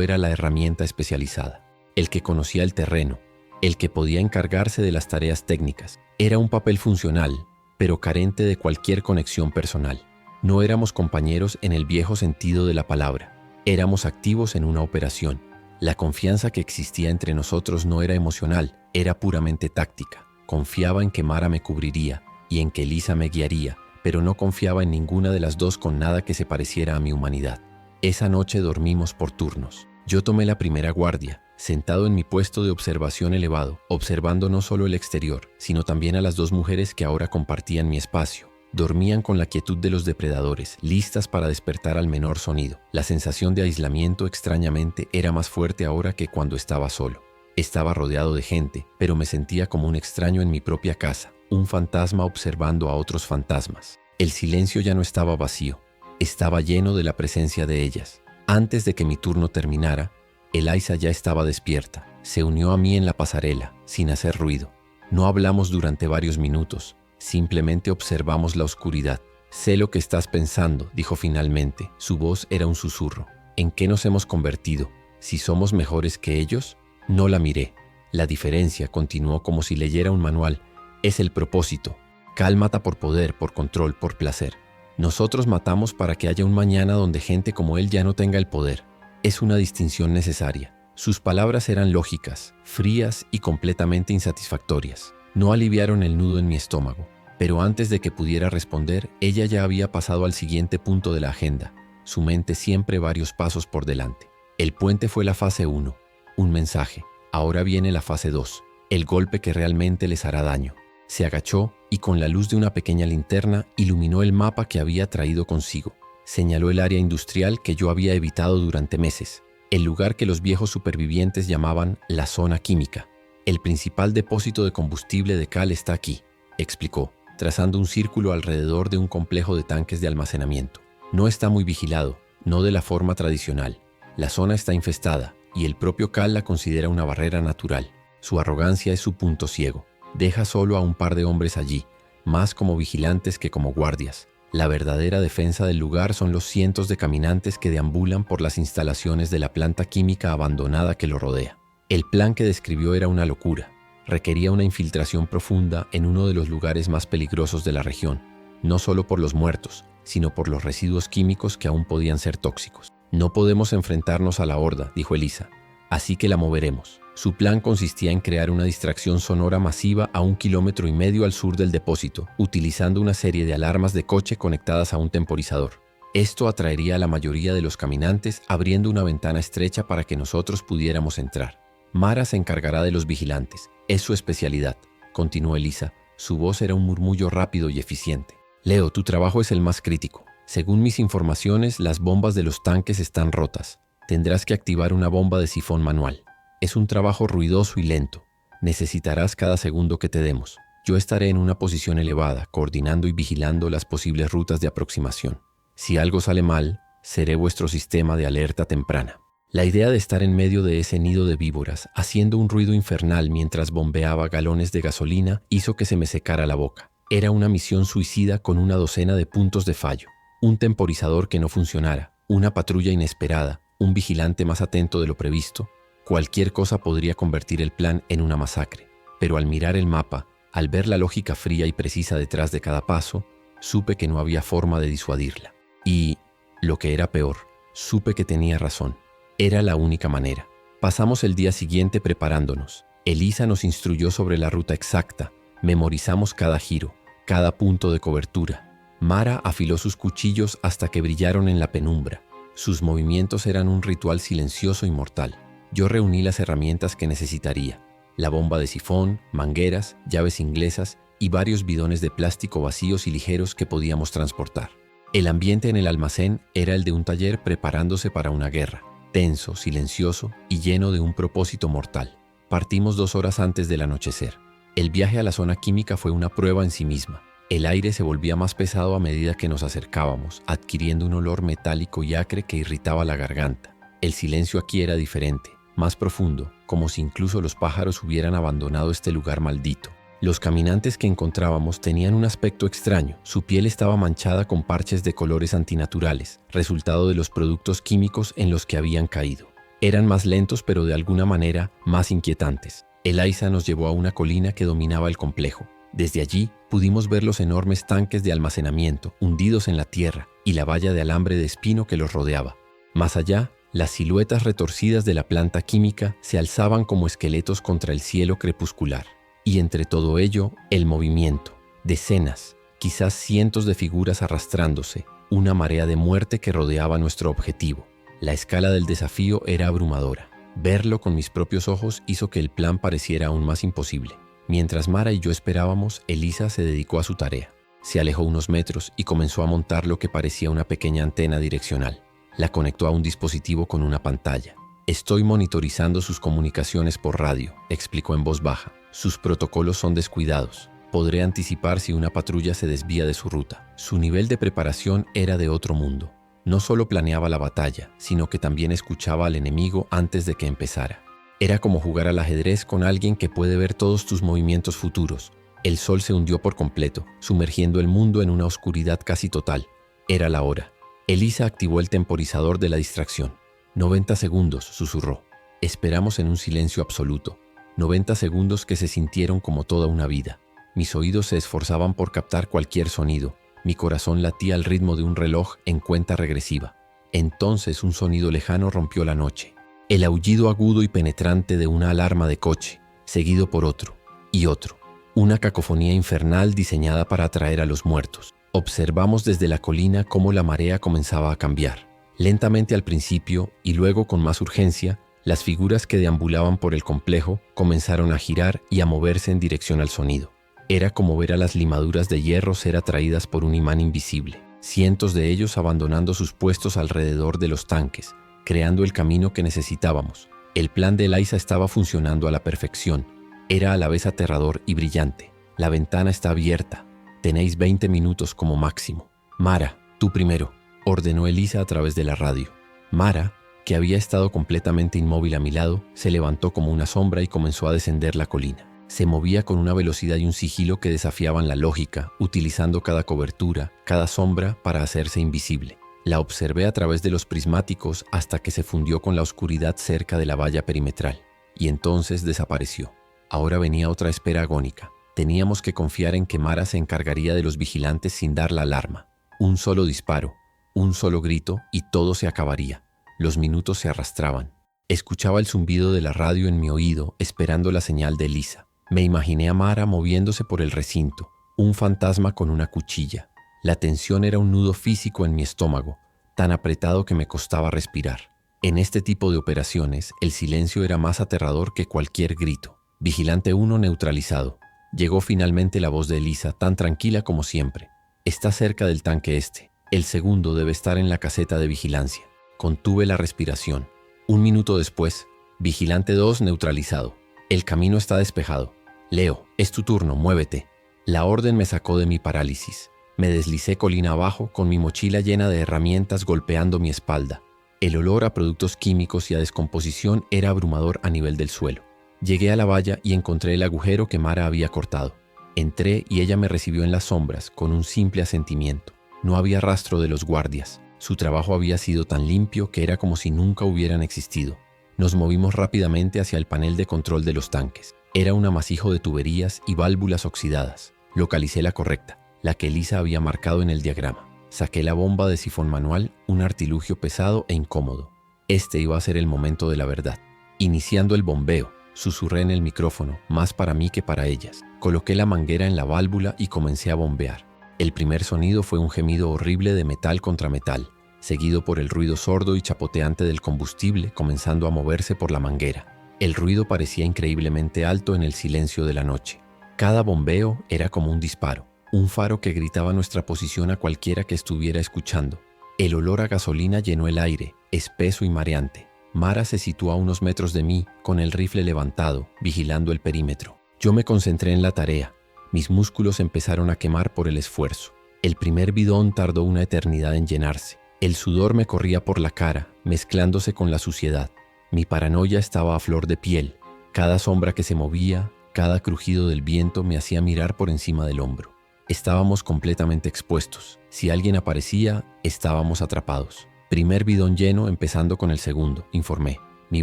era la herramienta especializada. El que conocía el terreno, el que podía encargarse de las tareas técnicas. Era un papel funcional, pero carente de cualquier conexión personal. No éramos compañeros en el viejo sentido de la palabra. Éramos activos en una operación. La confianza que existía entre nosotros no era emocional, era puramente táctica. Confiaba en que Mara me cubriría y en que Elisa me guiaría, pero no confiaba en ninguna de las dos con nada que se pareciera a mi humanidad. Esa noche dormimos por turnos. Yo tomé la primera guardia, sentado en mi puesto de observación elevado, observando no solo el exterior, sino también a las 2 mujeres que ahora compartían mi espacio. Dormían con la quietud de los depredadores, listas para despertar al menor sonido. La sensación de aislamiento, extrañamente, era más fuerte ahora que cuando estaba solo. Estaba rodeado de gente, pero me sentía como un extraño en mi propia casa, un fantasma observando a otros fantasmas. El silencio ya no estaba vacío, estaba lleno de la presencia de ellas. Antes de que mi turno terminara, Elisa ya estaba despierta. Se unió a mí en la pasarela, sin hacer ruido. No hablamos durante varios minutos. Simplemente observamos la oscuridad. Sé lo que estás pensando, dijo finalmente. Su voz era un susurro. ¿En qué nos hemos convertido? ¿Si somos mejores que ellos? No la miré. La diferencia, continuó como si leyera un manual, es el propósito. Cal mata por poder, por control, por placer. Nosotros matamos para que haya un mañana donde gente como él ya no tenga el poder. Es una distinción necesaria. Sus palabras eran lógicas, frías y completamente insatisfactorias. No aliviaron el nudo en mi estómago. Pero antes de que pudiera responder, ella ya había pasado al siguiente punto de la agenda, su mente siempre varios pasos por delante. El puente fue la fase 1, un mensaje. Ahora viene la fase 2, el golpe que realmente les hará daño. Se agachó y con la luz de una pequeña linterna iluminó el mapa que había traído consigo. Señaló el área industrial que yo había evitado durante meses, el lugar que los viejos supervivientes llamaban la zona química. El principal depósito de combustible de Cal está aquí, explicó, trazando un círculo alrededor de un complejo de tanques de almacenamiento. No está muy vigilado, no de la forma tradicional. La zona está infestada y el propio Cal la considera una barrera natural. Su arrogancia es su punto ciego. Deja solo a un par de hombres allí, más como vigilantes que como guardias. La verdadera defensa del lugar son los cientos de caminantes que deambulan por las instalaciones de la planta química abandonada que lo rodea. El plan que describió era una locura. Requería una infiltración profunda en uno de los lugares más peligrosos de la región, no solo por los muertos, sino por los residuos químicos que aún podían ser tóxicos. No podemos enfrentarnos a la horda, dijo Elisa, así que la moveremos. Su plan consistía en crear una distracción sonora masiva a 1,5 kilómetros al sur del depósito, utilizando una serie de alarmas de coche conectadas a un temporizador. Esto atraería a la mayoría de los caminantes, abriendo una ventana estrecha para que nosotros pudiéramos entrar. Mara se encargará de los vigilantes. Es su especialidad, continuó Elisa. Su voz era un murmullo rápido y eficiente. Leo, tu trabajo es el más crítico. Según mis informaciones, las bombas de los tanques están rotas. Tendrás que activar una bomba de sifón manual. Es un trabajo ruidoso y lento. Necesitarás cada segundo que te demos. Yo estaré en una posición elevada, coordinando y vigilando las posibles rutas de aproximación. Si algo sale mal, seré vuestro sistema de alerta temprana. La idea de estar en medio de ese nido de víboras, haciendo un ruido infernal mientras bombeaba galones de gasolina, hizo que se me secara la boca. Era una misión suicida con una docena de puntos de fallo. Un temporizador que no funcionara, una patrulla inesperada, un vigilante más atento de lo previsto. Cualquier cosa podría convertir el plan en una masacre. Pero al mirar el mapa, al ver la lógica fría y precisa detrás de cada paso, supe que no había forma de disuadirla. Y, lo que era peor, supe que tenía razón. Era la única manera. Pasamos el día siguiente preparándonos. Elisa nos instruyó sobre la ruta exacta. Memorizamos cada giro, cada punto de cobertura. Mara afiló sus cuchillos hasta que brillaron en la penumbra. Sus movimientos eran un ritual silencioso y mortal. Yo reuní las herramientas que necesitaría. La bomba de sifón, mangueras, llaves inglesas y varios bidones de plástico vacíos y ligeros que podíamos transportar. El ambiente en el almacén era el de un taller preparándose para una guerra. Tenso, silencioso y lleno de un propósito mortal. Partimos 2 horas antes del anochecer. El viaje a la zona química fue una prueba en sí misma. El aire se volvía más pesado a medida que nos acercábamos, adquiriendo un olor metálico y acre que irritaba la garganta. El silencio aquí era diferente, más profundo, como si incluso los pájaros hubieran abandonado este lugar maldito. Los caminantes que encontrábamos tenían un aspecto extraño. Su piel estaba manchada con parches de colores antinaturales, resultado de los productos químicos en los que habían caído. Eran más lentos, pero de alguna manera más inquietantes. Elisa nos llevó a una colina que dominaba el complejo. Desde allí pudimos ver los enormes tanques de almacenamiento hundidos en la tierra y la valla de alambre de espino que los rodeaba. Más allá, las siluetas retorcidas de la planta química se alzaban como esqueletos contra el cielo crepuscular. Y entre todo ello, el movimiento. Decenas, quizás cientos de figuras arrastrándose, una marea de muerte que rodeaba nuestro objetivo. La escala del desafío era abrumadora. Verlo con mis propios ojos hizo que el plan pareciera aún más imposible. Mientras Mara y yo esperábamos, Elisa se dedicó a su tarea. Se alejó unos metros y comenzó a montar lo que parecía una pequeña antena direccional. La conectó a un dispositivo con una pantalla. Estoy monitorizando sus comunicaciones por radio, explicó en voz baja. Sus protocolos son descuidados. Podré anticipar si una patrulla se desvía de su ruta. Su nivel de preparación era de otro mundo. No solo planeaba la batalla, sino que también escuchaba al enemigo antes de que empezara. Era como jugar al ajedrez con alguien que puede ver todos tus movimientos futuros. El sol se hundió por completo, sumergiendo el mundo en una oscuridad casi total. Era la hora. Elisa activó el temporizador de la distracción. 90 segundos, susurró. Esperamos en un silencio absoluto. 90 segundos que se sintieron como toda una vida. Mis oídos se esforzaban por captar cualquier sonido. Mi corazón latía al ritmo de un reloj en cuenta regresiva. Entonces un sonido lejano rompió la noche. El aullido agudo y penetrante de una alarma de coche, seguido por otro y otro. una cacofonía infernal diseñada para atraer a los muertos. Observamos desde la colina cómo la marea comenzaba a cambiar. Lentamente al principio y luego con más urgencia, las figuras que deambulaban por el complejo comenzaron a girar y a moverse en dirección al sonido. Era como ver a las limaduras de hierro ser atraídas por un imán invisible. Cientos de ellos abandonando sus puestos alrededor de los tanques, creando el camino que necesitábamos. El plan de Eliza estaba funcionando a la perfección. Era a la vez aterrador y brillante. La ventana está abierta. Tenéis 20 minutos como máximo. Mara, tú primero, ordenó Eliza a través de la radio. Mara, que había estado completamente inmóvil a mi lado, se levantó como una sombra y comenzó a descender la colina. Se movía con una velocidad y un sigilo que desafiaban la lógica, utilizando cada cobertura, cada sombra para hacerse invisible. La observé a través de los prismáticos hasta que se fundió con la oscuridad cerca de la valla perimetral. Y entonces desapareció. Ahora venía otra espera agónica. Teníamos que confiar en que Mara se encargaría de los vigilantes sin dar la alarma. Un solo disparo, un solo grito y todo se acabaría. Los minutos se arrastraban. Escuchaba el zumbido de la radio en mi oído, esperando la señal de Eliza. Me imaginé a Mara moviéndose por el recinto, un fantasma con una cuchilla. La tensión era un nudo físico en mi estómago, tan apretado que me costaba respirar. En este tipo de operaciones, el silencio era más aterrador que cualquier grito. Vigilante 1 neutralizado. Llegó finalmente la voz de Eliza, tan tranquila como siempre. Está cerca del tanque este. El segundo debe estar en la caseta de vigilancia. Contuve la respiración. Un minuto después, Vigilante 2 neutralizado. El camino está despejado. Leo, es tu turno, muévete. La orden me sacó de mi parálisis. Me deslicé colina abajo con mi mochila llena de herramientas golpeando mi espalda. El olor a productos químicos y a descomposición era abrumador a nivel del suelo. Llegué a la valla y encontré el agujero que Mara había cortado. Entré y ella me recibió en las sombras con un simple asentimiento. No había rastro de los guardias. Su trabajo había sido tan limpio que era como si nunca hubieran existido. Nos movimos rápidamente hacia el panel de control de los tanques. Era un amasijo de tuberías y válvulas oxidadas. Localicé la correcta, la que Eliza había marcado en el diagrama. Saqué la bomba de sifón manual, un artilugio pesado e incómodo. Este iba a ser el momento de la verdad. Iniciando el bombeo, susurré en el micrófono, más para mí que para ellas. Coloqué la manguera en la válvula y comencé a bombear. El primer sonido fue un gemido horrible de metal contra metal, seguido por el ruido sordo y chapoteante del combustible comenzando a moverse por la manguera. El ruido parecía increíblemente alto en el silencio de la noche. Cada bombeo era como un disparo, un faro que gritaba nuestra posición a cualquiera que estuviera escuchando. El olor a gasolina llenó el aire, espeso y mareante. Mara se situó a unos metros de mí, con el rifle levantado, vigilando el perímetro. Yo me concentré en la tarea. Mis músculos empezaron a quemar por el esfuerzo. El primer bidón tardó una eternidad en llenarse. El sudor me corría por la cara, mezclándose con la suciedad. Mi paranoia estaba a flor de piel. Cada sombra que se movía, cada crujido del viento me hacía mirar por encima del hombro. Estábamos completamente expuestos. Si alguien aparecía, estábamos atrapados. Primer bidón lleno, empezando con el segundo, informé. Mi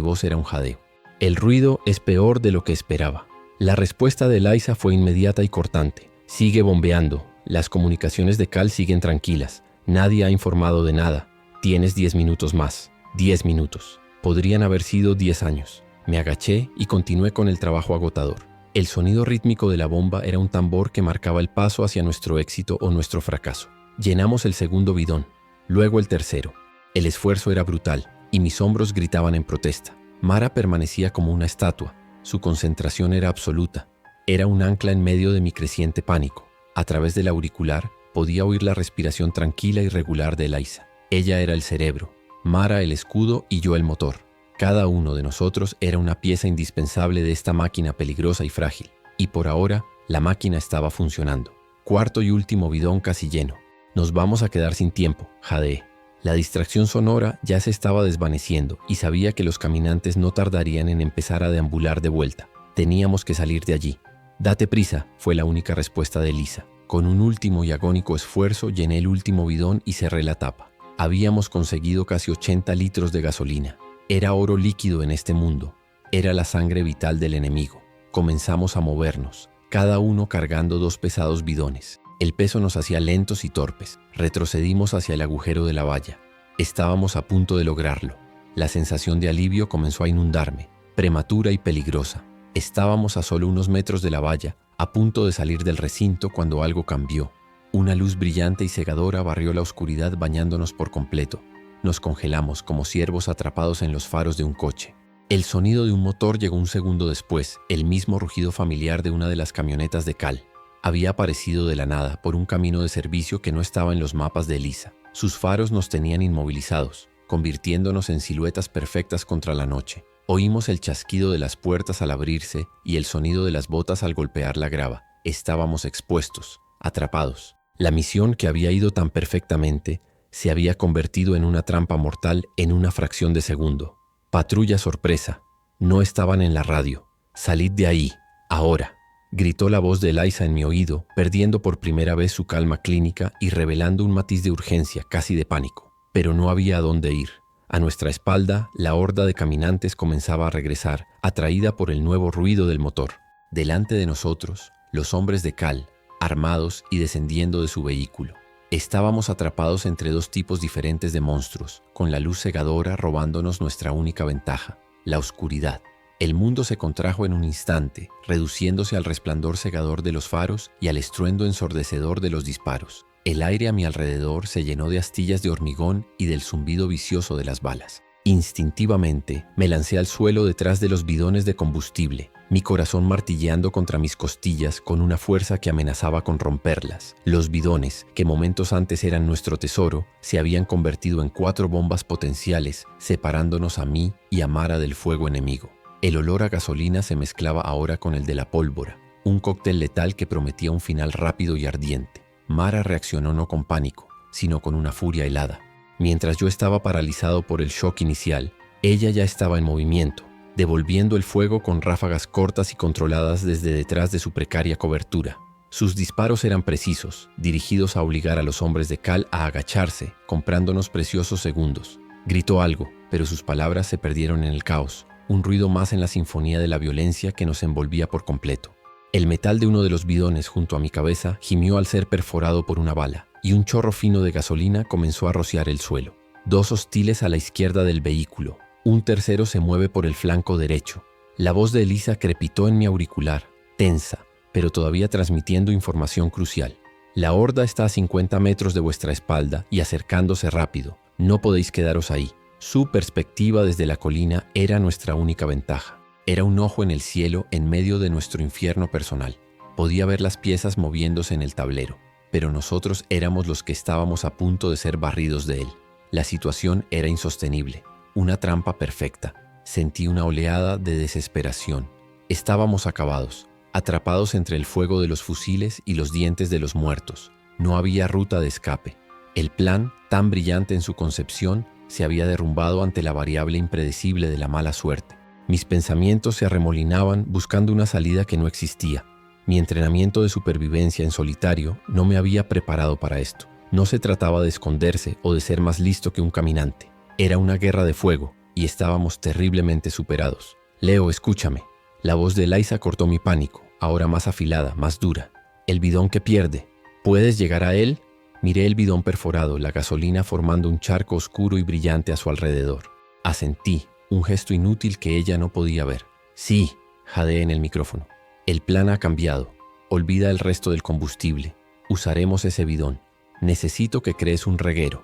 voz era un jadeo. El ruido es peor de lo que esperaba. La respuesta de Eliza fue inmediata y cortante. Sigue bombeando. Las comunicaciones de Cal siguen tranquilas. Nadie ha informado de nada. Tienes 10 minutos más. 10 minutos. Podrían haber sido 10 años. Me agaché y continué con el trabajo agotador. El sonido rítmico de la bomba era un tambor que marcaba el paso hacia nuestro éxito o nuestro fracaso. Llenamos el segundo bidón, luego el tercero. El esfuerzo era brutal y mis hombros gritaban en protesta. Mara permanecía como una estatua. Su concentración era absoluta. Era un ancla en medio de mi creciente pánico. A través del auricular podía oír la respiración tranquila y regular de Eliza. Ella era el cerebro, Mara el escudo y yo el motor. Cada uno de nosotros era una pieza indispensable de esta máquina peligrosa y frágil. Y por ahora, la máquina estaba funcionando. Cuarto y último bidón casi lleno. Nos vamos a quedar sin tiempo, jadeé. La distracción sonora ya se estaba desvaneciendo y sabía que los caminantes no tardarían en empezar a deambular de vuelta. Teníamos que salir de allí. Date prisa, fue la única respuesta de Eliza. Con un último y agónico esfuerzo llené el último bidón y cerré la tapa. Habíamos conseguido casi 80 litros de gasolina. Era oro líquido en este mundo. Era la sangre vital del enemigo. Comenzamos a movernos, cada uno cargando 2 pesados bidones. El peso nos hacía lentos y torpes. Retrocedimos hacia el agujero de la valla. Estábamos a punto de lograrlo. La sensación de alivio comenzó a inundarme, prematura y peligrosa. Estábamos a solo unos metros de la valla, a punto de salir del recinto cuando algo cambió. Una luz brillante y cegadora barrió la oscuridad bañándonos por completo. Nos congelamos como ciervos atrapados en los faros de un coche. El sonido de un motor llegó un segundo después, el mismo rugido familiar de una de las camionetas de Cal. Había aparecido de la nada por un camino de servicio que no estaba en los mapas de Elisa. Sus faros nos tenían inmovilizados, convirtiéndonos en siluetas perfectas contra la noche. Oímos el chasquido de las puertas al abrirse y el sonido de las botas al golpear la grava. Estábamos expuestos, atrapados. La misión que había ido tan perfectamente se había convertido en una trampa mortal en una fracción de segundo. Patrulla sorpresa. No estaban en la radio. Salid de ahí, ahora. Gritó la voz de Eliza en mi oído, perdiendo por primera vez su calma clínica y revelando un matiz de urgencia, casi de pánico. Pero no había a dónde ir. A nuestra espalda, la horda de caminantes comenzaba a regresar, atraída por el nuevo ruido del motor. Delante de nosotros, los hombres de Cal, armados y descendiendo de su vehículo. Estábamos atrapados entre dos tipos diferentes de monstruos, con la luz cegadora robándonos nuestra única ventaja, la oscuridad. El mundo se contrajo en un instante, reduciéndose al resplandor cegador de los faros y al estruendo ensordecedor de los disparos. El aire a mi alrededor se llenó de astillas de hormigón y del zumbido vicioso de las balas. Instintivamente, me lancé al suelo detrás de los bidones de combustible, mi corazón martilleando contra mis costillas con una fuerza que amenazaba con romperlas. Los bidones, que momentos antes eran nuestro tesoro, se habían convertido en 4 bombas potenciales, separándonos a mí y a Mara del fuego enemigo. El olor a gasolina se mezclaba ahora con el de la pólvora, un cóctel letal que prometía un final rápido y ardiente. Mara reaccionó no con pánico, sino con una furia helada. Mientras yo estaba paralizado por el shock inicial, ella ya estaba en movimiento, devolviendo el fuego con ráfagas cortas y controladas desde detrás de su precaria cobertura. Sus disparos eran precisos, dirigidos a obligar a los hombres de Cal a agacharse, comprándonos preciosos segundos. Gritó algo, pero sus palabras se perdieron en el caos, un ruido más en la sinfonía de la violencia que nos envolvía por completo. El metal de uno de los bidones junto a mi cabeza gimió al ser perforado por una bala, y un chorro fino de gasolina comenzó a rociar el suelo. 2 hostiles a la izquierda del vehículo. Un tercero se mueve por el flanco derecho. La voz de Elisa crepitó en mi auricular, tensa, pero todavía transmitiendo información crucial. La horda está a 50 metros de vuestra espalda y acercándose rápido. No podéis quedaros ahí. Su perspectiva desde la colina era nuestra única ventaja. Era un ojo en el cielo en medio de nuestro infierno personal. Podía ver las piezas moviéndose en el tablero, pero nosotros éramos los que estábamos a punto de ser barridos de él. La situación era insostenible, una trampa perfecta. Sentí una oleada de desesperación. Estábamos acabados, atrapados entre el fuego de los fusiles y los dientes de los muertos. No había ruta de escape. El plan, tan brillante en su concepción, se había derrumbado ante la variable impredecible de la mala suerte. Mis pensamientos se arremolinaban buscando una salida que no existía. Mi entrenamiento de supervivencia en solitario no me había preparado para esto. No se trataba de esconderse o de ser más listo que un caminante. Era una guerra de fuego y estábamos terriblemente superados. Leo, escúchame. La voz de Eliza cortó mi pánico, ahora más afilada, más dura. El bidón que pierde. ¿Puedes llegar a él? Miré el bidón perforado, la gasolina formando un charco oscuro y brillante a su alrededor. Asentí, un gesto inútil que ella no podía ver. Sí, jadeé en el micrófono. El plan ha cambiado. Olvida el resto del combustible. Usaremos ese bidón. Necesito que crees un reguero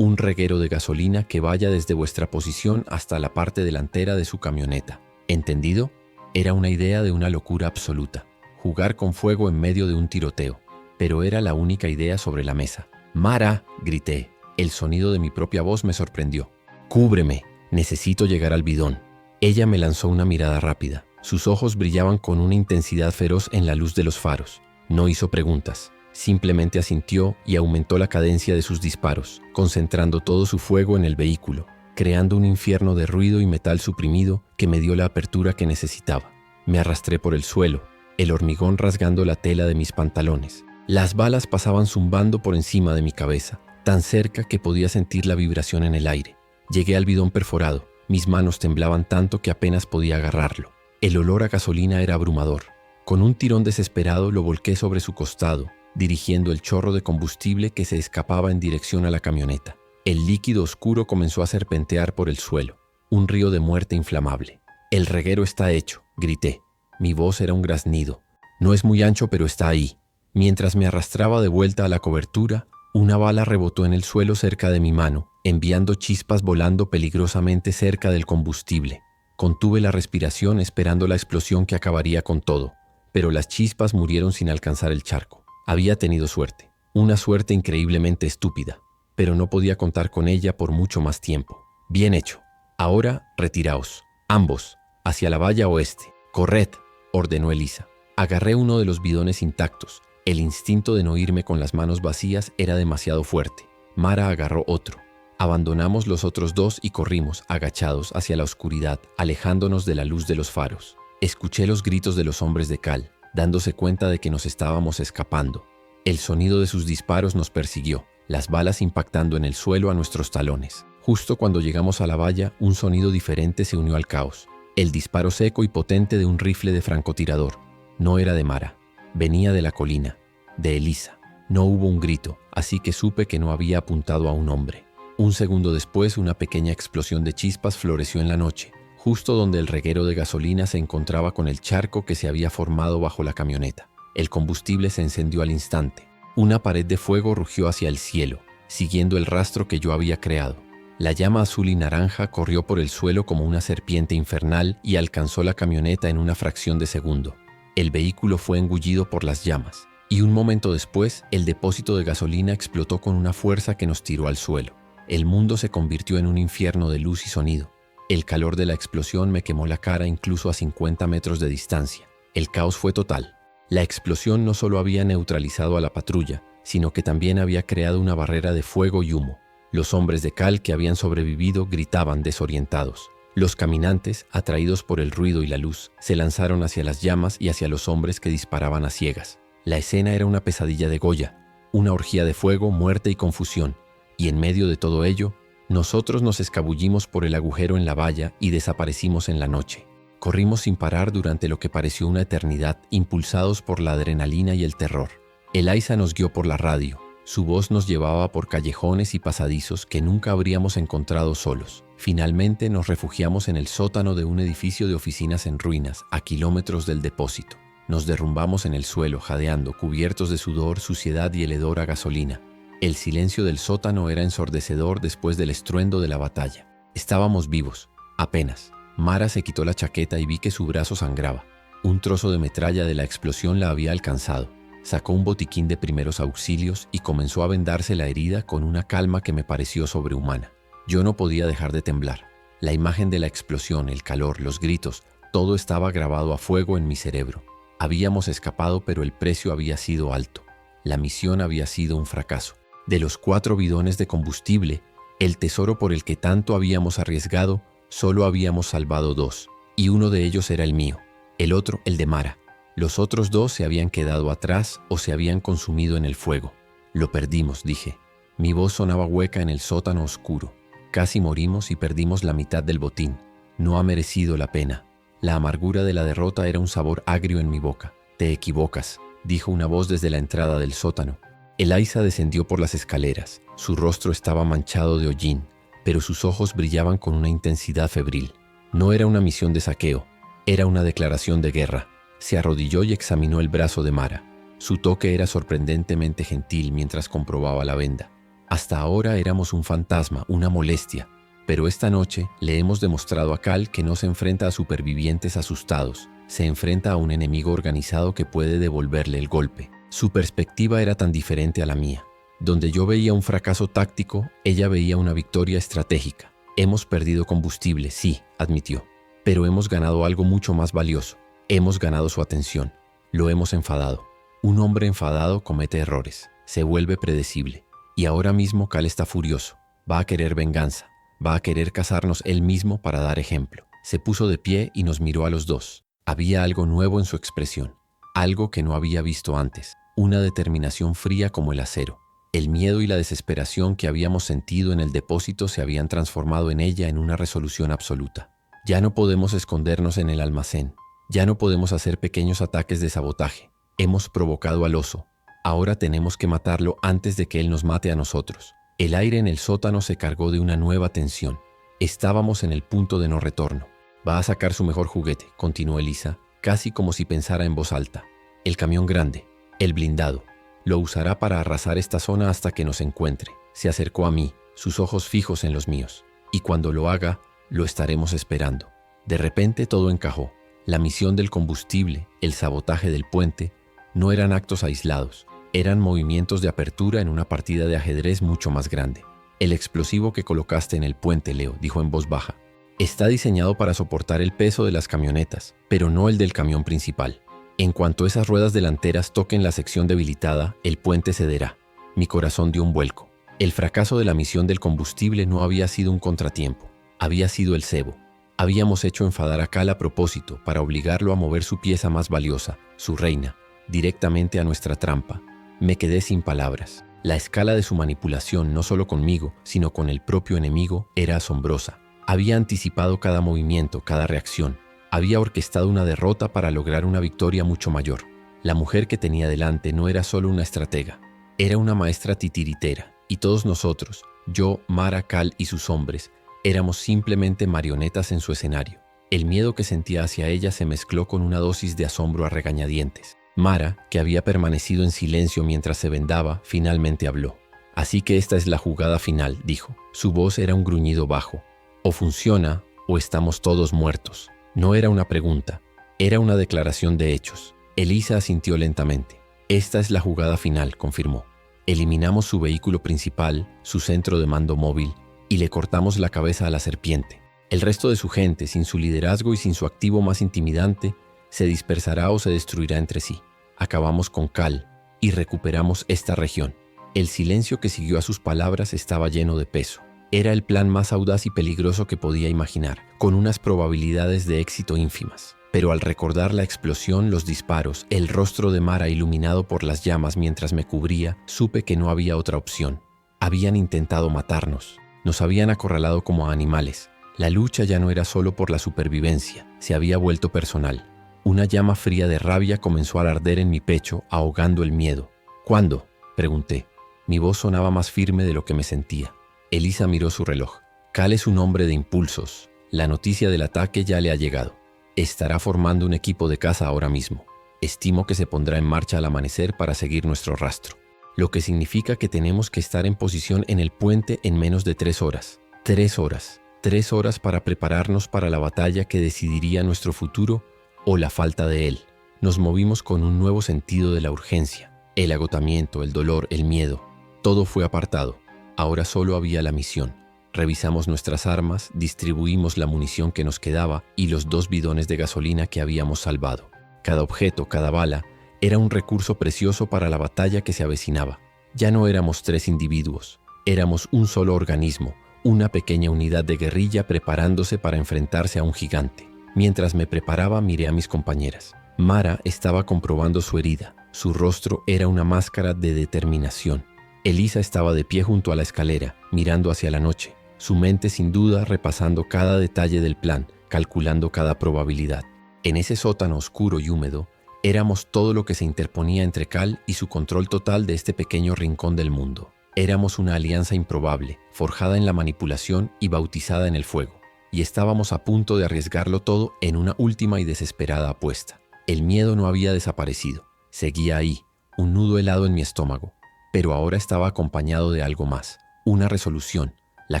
de gasolina que vaya desde vuestra posición hasta la parte delantera de su camioneta. ¿Entendido? Era una idea de una locura absoluta. Jugar con fuego en medio de un tiroteo. Pero era la única idea sobre la mesa. ¡Mara!, grité. El sonido de mi propia voz me sorprendió. ¡Cúbreme! Necesito llegar al bidón. Ella me lanzó una mirada rápida. Sus ojos brillaban con una intensidad feroz en la luz de los faros. No hizo preguntas. Simplemente asintió y aumentó la cadencia de sus disparos, concentrando todo su fuego en el vehículo, creando un infierno de ruido y metal suprimido que me dio la apertura que necesitaba. Me arrastré por el suelo, el hormigón rasgando la tela de mis pantalones. Las balas pasaban zumbando por encima de mi cabeza, tan cerca que podía sentir la vibración en el aire. Llegué al bidón perforado. Mis manos temblaban tanto que apenas podía agarrarlo. El olor a gasolina era abrumador. Con un tirón desesperado lo volqué sobre su costado, dirigiendo el chorro de combustible que se escapaba en dirección a la camioneta. El líquido oscuro comenzó a serpentear por el suelo, un río de muerte inflamable. «El reguero está hecho», grité. Mi voz era un graznido. No es muy ancho, pero está ahí. Mientras me arrastraba de vuelta a la cobertura, una bala rebotó en el suelo cerca de mi mano, enviando chispas volando peligrosamente cerca del combustible. Contuve la respiración esperando la explosión que acabaría con todo, pero las chispas murieron sin alcanzar el charco. Había tenido suerte, una suerte increíblemente estúpida, pero no podía contar con ella por mucho más tiempo. Bien hecho. Ahora, retiraos, ambos, hacia la valla oeste. Corred, ordenó Elisa. Agarré uno de los bidones intactos. El instinto de no irme con las manos vacías era demasiado fuerte. Mara agarró otro. Abandonamos los otros dos y corrimos, agachados, hacia la oscuridad, alejándonos de la luz de los faros. Escuché los gritos de los hombres de Cal, dándose cuenta de que nos estábamos escapando. El sonido de sus disparos nos persiguió, las balas impactando en el suelo a nuestros talones. Justo cuando llegamos a la valla, un sonido diferente se unió al caos. El disparo seco y potente de un rifle de francotirador. No era de Mara. Venía de la colina, de Elisa. No hubo un grito, así que supe que no había apuntado a un hombre. Un segundo después, una pequeña explosión de chispas floreció en la noche, justo donde el reguero de gasolina se encontraba con el charco que se había formado bajo la camioneta. El combustible se encendió al instante. Una pared de fuego rugió hacia el cielo, siguiendo el rastro que yo había creado. La llama azul y naranja corrió por el suelo como una serpiente infernal y alcanzó la camioneta en una fracción de segundo. El vehículo fue engullido por las llamas, y un momento después, el depósito de gasolina explotó con una fuerza que nos tiró al suelo. El mundo se convirtió en un infierno de luz y sonido. El calor de la explosión me quemó la cara incluso a 50 metros de distancia. El caos fue total. La explosión no solo había neutralizado a la patrulla, sino que también había creado una barrera de fuego y humo. Los hombres de Cal que habían sobrevivido gritaban desorientados. Los caminantes, atraídos por el ruido y la luz, se lanzaron hacia las llamas y hacia los hombres que disparaban a ciegas. La escena era una pesadilla de Goya, una orgía de fuego, muerte y confusión. Y en medio de todo ello, nosotros nos escabullimos por el agujero en la valla y desaparecimos en la noche. Corrimos sin parar durante lo que pareció una eternidad, impulsados por la adrenalina y el terror. Elisa nos guió por la radio. Su voz nos llevaba por callejones y pasadizos que nunca habríamos encontrado solos. Finalmente nos refugiamos en el sótano de un edificio de oficinas en ruinas, a kilómetros del depósito. Nos derrumbamos en el suelo, jadeando, cubiertos de sudor, suciedad y el hedor a gasolina. El silencio del sótano era ensordecedor después del estruendo de la batalla. Estábamos vivos, apenas. Mara se quitó la chaqueta y vi que su brazo sangraba. Un trozo de metralla de la explosión la había alcanzado. Sacó un botiquín de primeros auxilios y comenzó a vendarse la herida con una calma que me pareció sobrehumana. Yo no podía dejar de temblar. La imagen de la explosión, el calor, los gritos, todo estaba grabado a fuego en mi cerebro. Habíamos escapado, pero el precio había sido alto. La misión había sido un fracaso. De los 4 bidones de combustible, el tesoro por el que tanto habíamos arriesgado, solo habíamos salvado 2, y uno de ellos era el mío, el otro el de Mara. Los otros 2 se habían quedado atrás o se habían consumido en el fuego. Lo perdimos, dije. Mi voz sonaba hueca en el sótano oscuro. Casi morimos y perdimos la mitad del botín. No ha merecido la pena. La amargura de la derrota era un sabor agrio en mi boca. Te equivocas, dijo una voz desde la entrada del sótano. Elisa descendió por las escaleras. Su rostro estaba manchado de hollín, pero sus ojos brillaban con una intensidad febril. No era una misión de saqueo, era una declaración de guerra. Se arrodilló y examinó el brazo de Mara. Su toque era sorprendentemente gentil mientras comprobaba la venda. Hasta ahora éramos un fantasma, una molestia, pero esta noche le hemos demostrado a Cal que no se enfrenta a supervivientes asustados, se enfrenta a un enemigo organizado que puede devolverle el golpe. Su perspectiva era tan diferente a la mía. Donde yo veía un fracaso táctico, ella veía una victoria estratégica. Hemos perdido combustible, sí, admitió, pero hemos ganado algo mucho más valioso. Hemos ganado su atención. Lo hemos enfadado. Un hombre enfadado comete errores. Se vuelve predecible. Y ahora mismo Cal está furioso. Va a querer venganza. Va a querer cazarnos él mismo para dar ejemplo. Se puso de pie y nos miró a los dos. Había algo nuevo en su expresión. Algo que no había visto antes. Una determinación fría como el acero. El miedo y la desesperación que habíamos sentido en el depósito se habían transformado en ella en una resolución absoluta. Ya no podemos escondernos en el almacén. Ya no podemos hacer pequeños ataques de sabotaje. Hemos provocado al oso. Ahora tenemos que matarlo antes de que él nos mate a nosotros. El aire en el sótano se cargó de una nueva tensión. Estábamos en el punto de no retorno. Va a sacar su mejor juguete, continuó Elisa, casi como si pensara en voz alta. El camión grande, el blindado. Lo usará para arrasar esta zona hasta que nos encuentre. Se acercó a mí, sus ojos fijos en los míos. Y cuando lo haga, lo estaremos esperando. De repente todo encajó. La misión del combustible, el sabotaje del puente, no eran actos aislados. Eran movimientos de apertura en una partida de ajedrez mucho más grande. El explosivo que colocaste en el puente, Leo, dijo en voz baja, está diseñado para soportar el peso de las camionetas, pero no el del camión principal. En cuanto esas ruedas delanteras toquen la sección debilitada, el puente cederá. Mi corazón dio un vuelco. El fracaso de la misión del combustible no había sido un contratiempo, había sido el cebo. Habíamos hecho enfadar a Cal a propósito para obligarlo a mover su pieza más valiosa, su reina, directamente a nuestra trampa. Me quedé sin palabras. La escala de su manipulación, no solo conmigo, sino con el propio enemigo, era asombrosa. Había anticipado cada movimiento, cada reacción. Había orquestado una derrota para lograr una victoria mucho mayor. La mujer que tenía delante no era solo una estratega, era una maestra titiritera, y todos nosotros, yo, Mara, Cal y sus hombres, éramos simplemente marionetas en su escenario. El miedo que sentía hacia ella se mezcló con una dosis de asombro a regañadientes. Mara, que había permanecido en silencio mientras se vendaba, finalmente habló. Así que esta es la jugada final, dijo. Su voz era un gruñido bajo. O funciona, o estamos todos muertos. No era una pregunta, era una declaración de hechos. Elisa asintió lentamente. Esta es la jugada final, confirmó. Eliminamos su vehículo principal, su centro de mando móvil, y le cortamos la cabeza a la serpiente. El resto de su gente, sin su liderazgo y sin su activo más intimidante, se dispersará o se destruirá entre sí. Acabamos con Cal y recuperamos esta región. El silencio que siguió a sus palabras estaba lleno de peso. Era el plan más audaz y peligroso que podía imaginar, con unas probabilidades de éxito ínfimas. Pero al recordar la explosión, los disparos, el rostro de Mara iluminado por las llamas mientras me cubría, supe que no había otra opción. Habían intentado matarnos. Nos habían acorralado como a animales. La lucha ya no era solo por la supervivencia, se había vuelto personal. Una llama fría de rabia comenzó a arder en mi pecho, ahogando el miedo. ¿Cuándo?, pregunté. Mi voz sonaba más firme de lo que me sentía. Elisa miró su reloj. Cal es un hombre de impulsos. La noticia del ataque ya le ha llegado. Estará formando un equipo de caza ahora mismo. Estimo que se pondrá en marcha al amanecer para seguir nuestro rastro. Lo que significa que tenemos que estar en posición en el puente en menos de 3 horas. 3 horas. 3 horas para prepararnos para la batalla que decidiría nuestro futuro o la falta de él. Nos movimos con un nuevo sentido de la urgencia. El agotamiento, el dolor, el miedo. Todo fue apartado. Ahora solo había la misión. Revisamos nuestras armas, distribuimos la munición que nos quedaba y los 2 bidones de gasolina que habíamos salvado. Cada objeto, cada bala, era un recurso precioso para la batalla que se avecinaba. Ya no éramos 3 individuos, éramos un solo organismo, una pequeña unidad de guerrilla preparándose para enfrentarse a un gigante. Mientras me preparaba, miré a mis compañeras. Mara estaba comprobando su herida. Su rostro era una máscara de determinación. Elisa estaba de pie junto a la escalera, mirando hacia la noche, su mente sin duda repasando cada detalle del plan, calculando cada probabilidad. En ese sótano oscuro y húmedo, éramos todo lo que se interponía entre Cal y su control total de este pequeño rincón del mundo. Éramos una alianza improbable, forjada en la manipulación y bautizada en el fuego. Y estábamos a punto de arriesgarlo todo en una última y desesperada apuesta. El miedo no había desaparecido. Seguía ahí, un nudo helado en mi estómago. Pero ahora estaba acompañado de algo más. Una resolución, la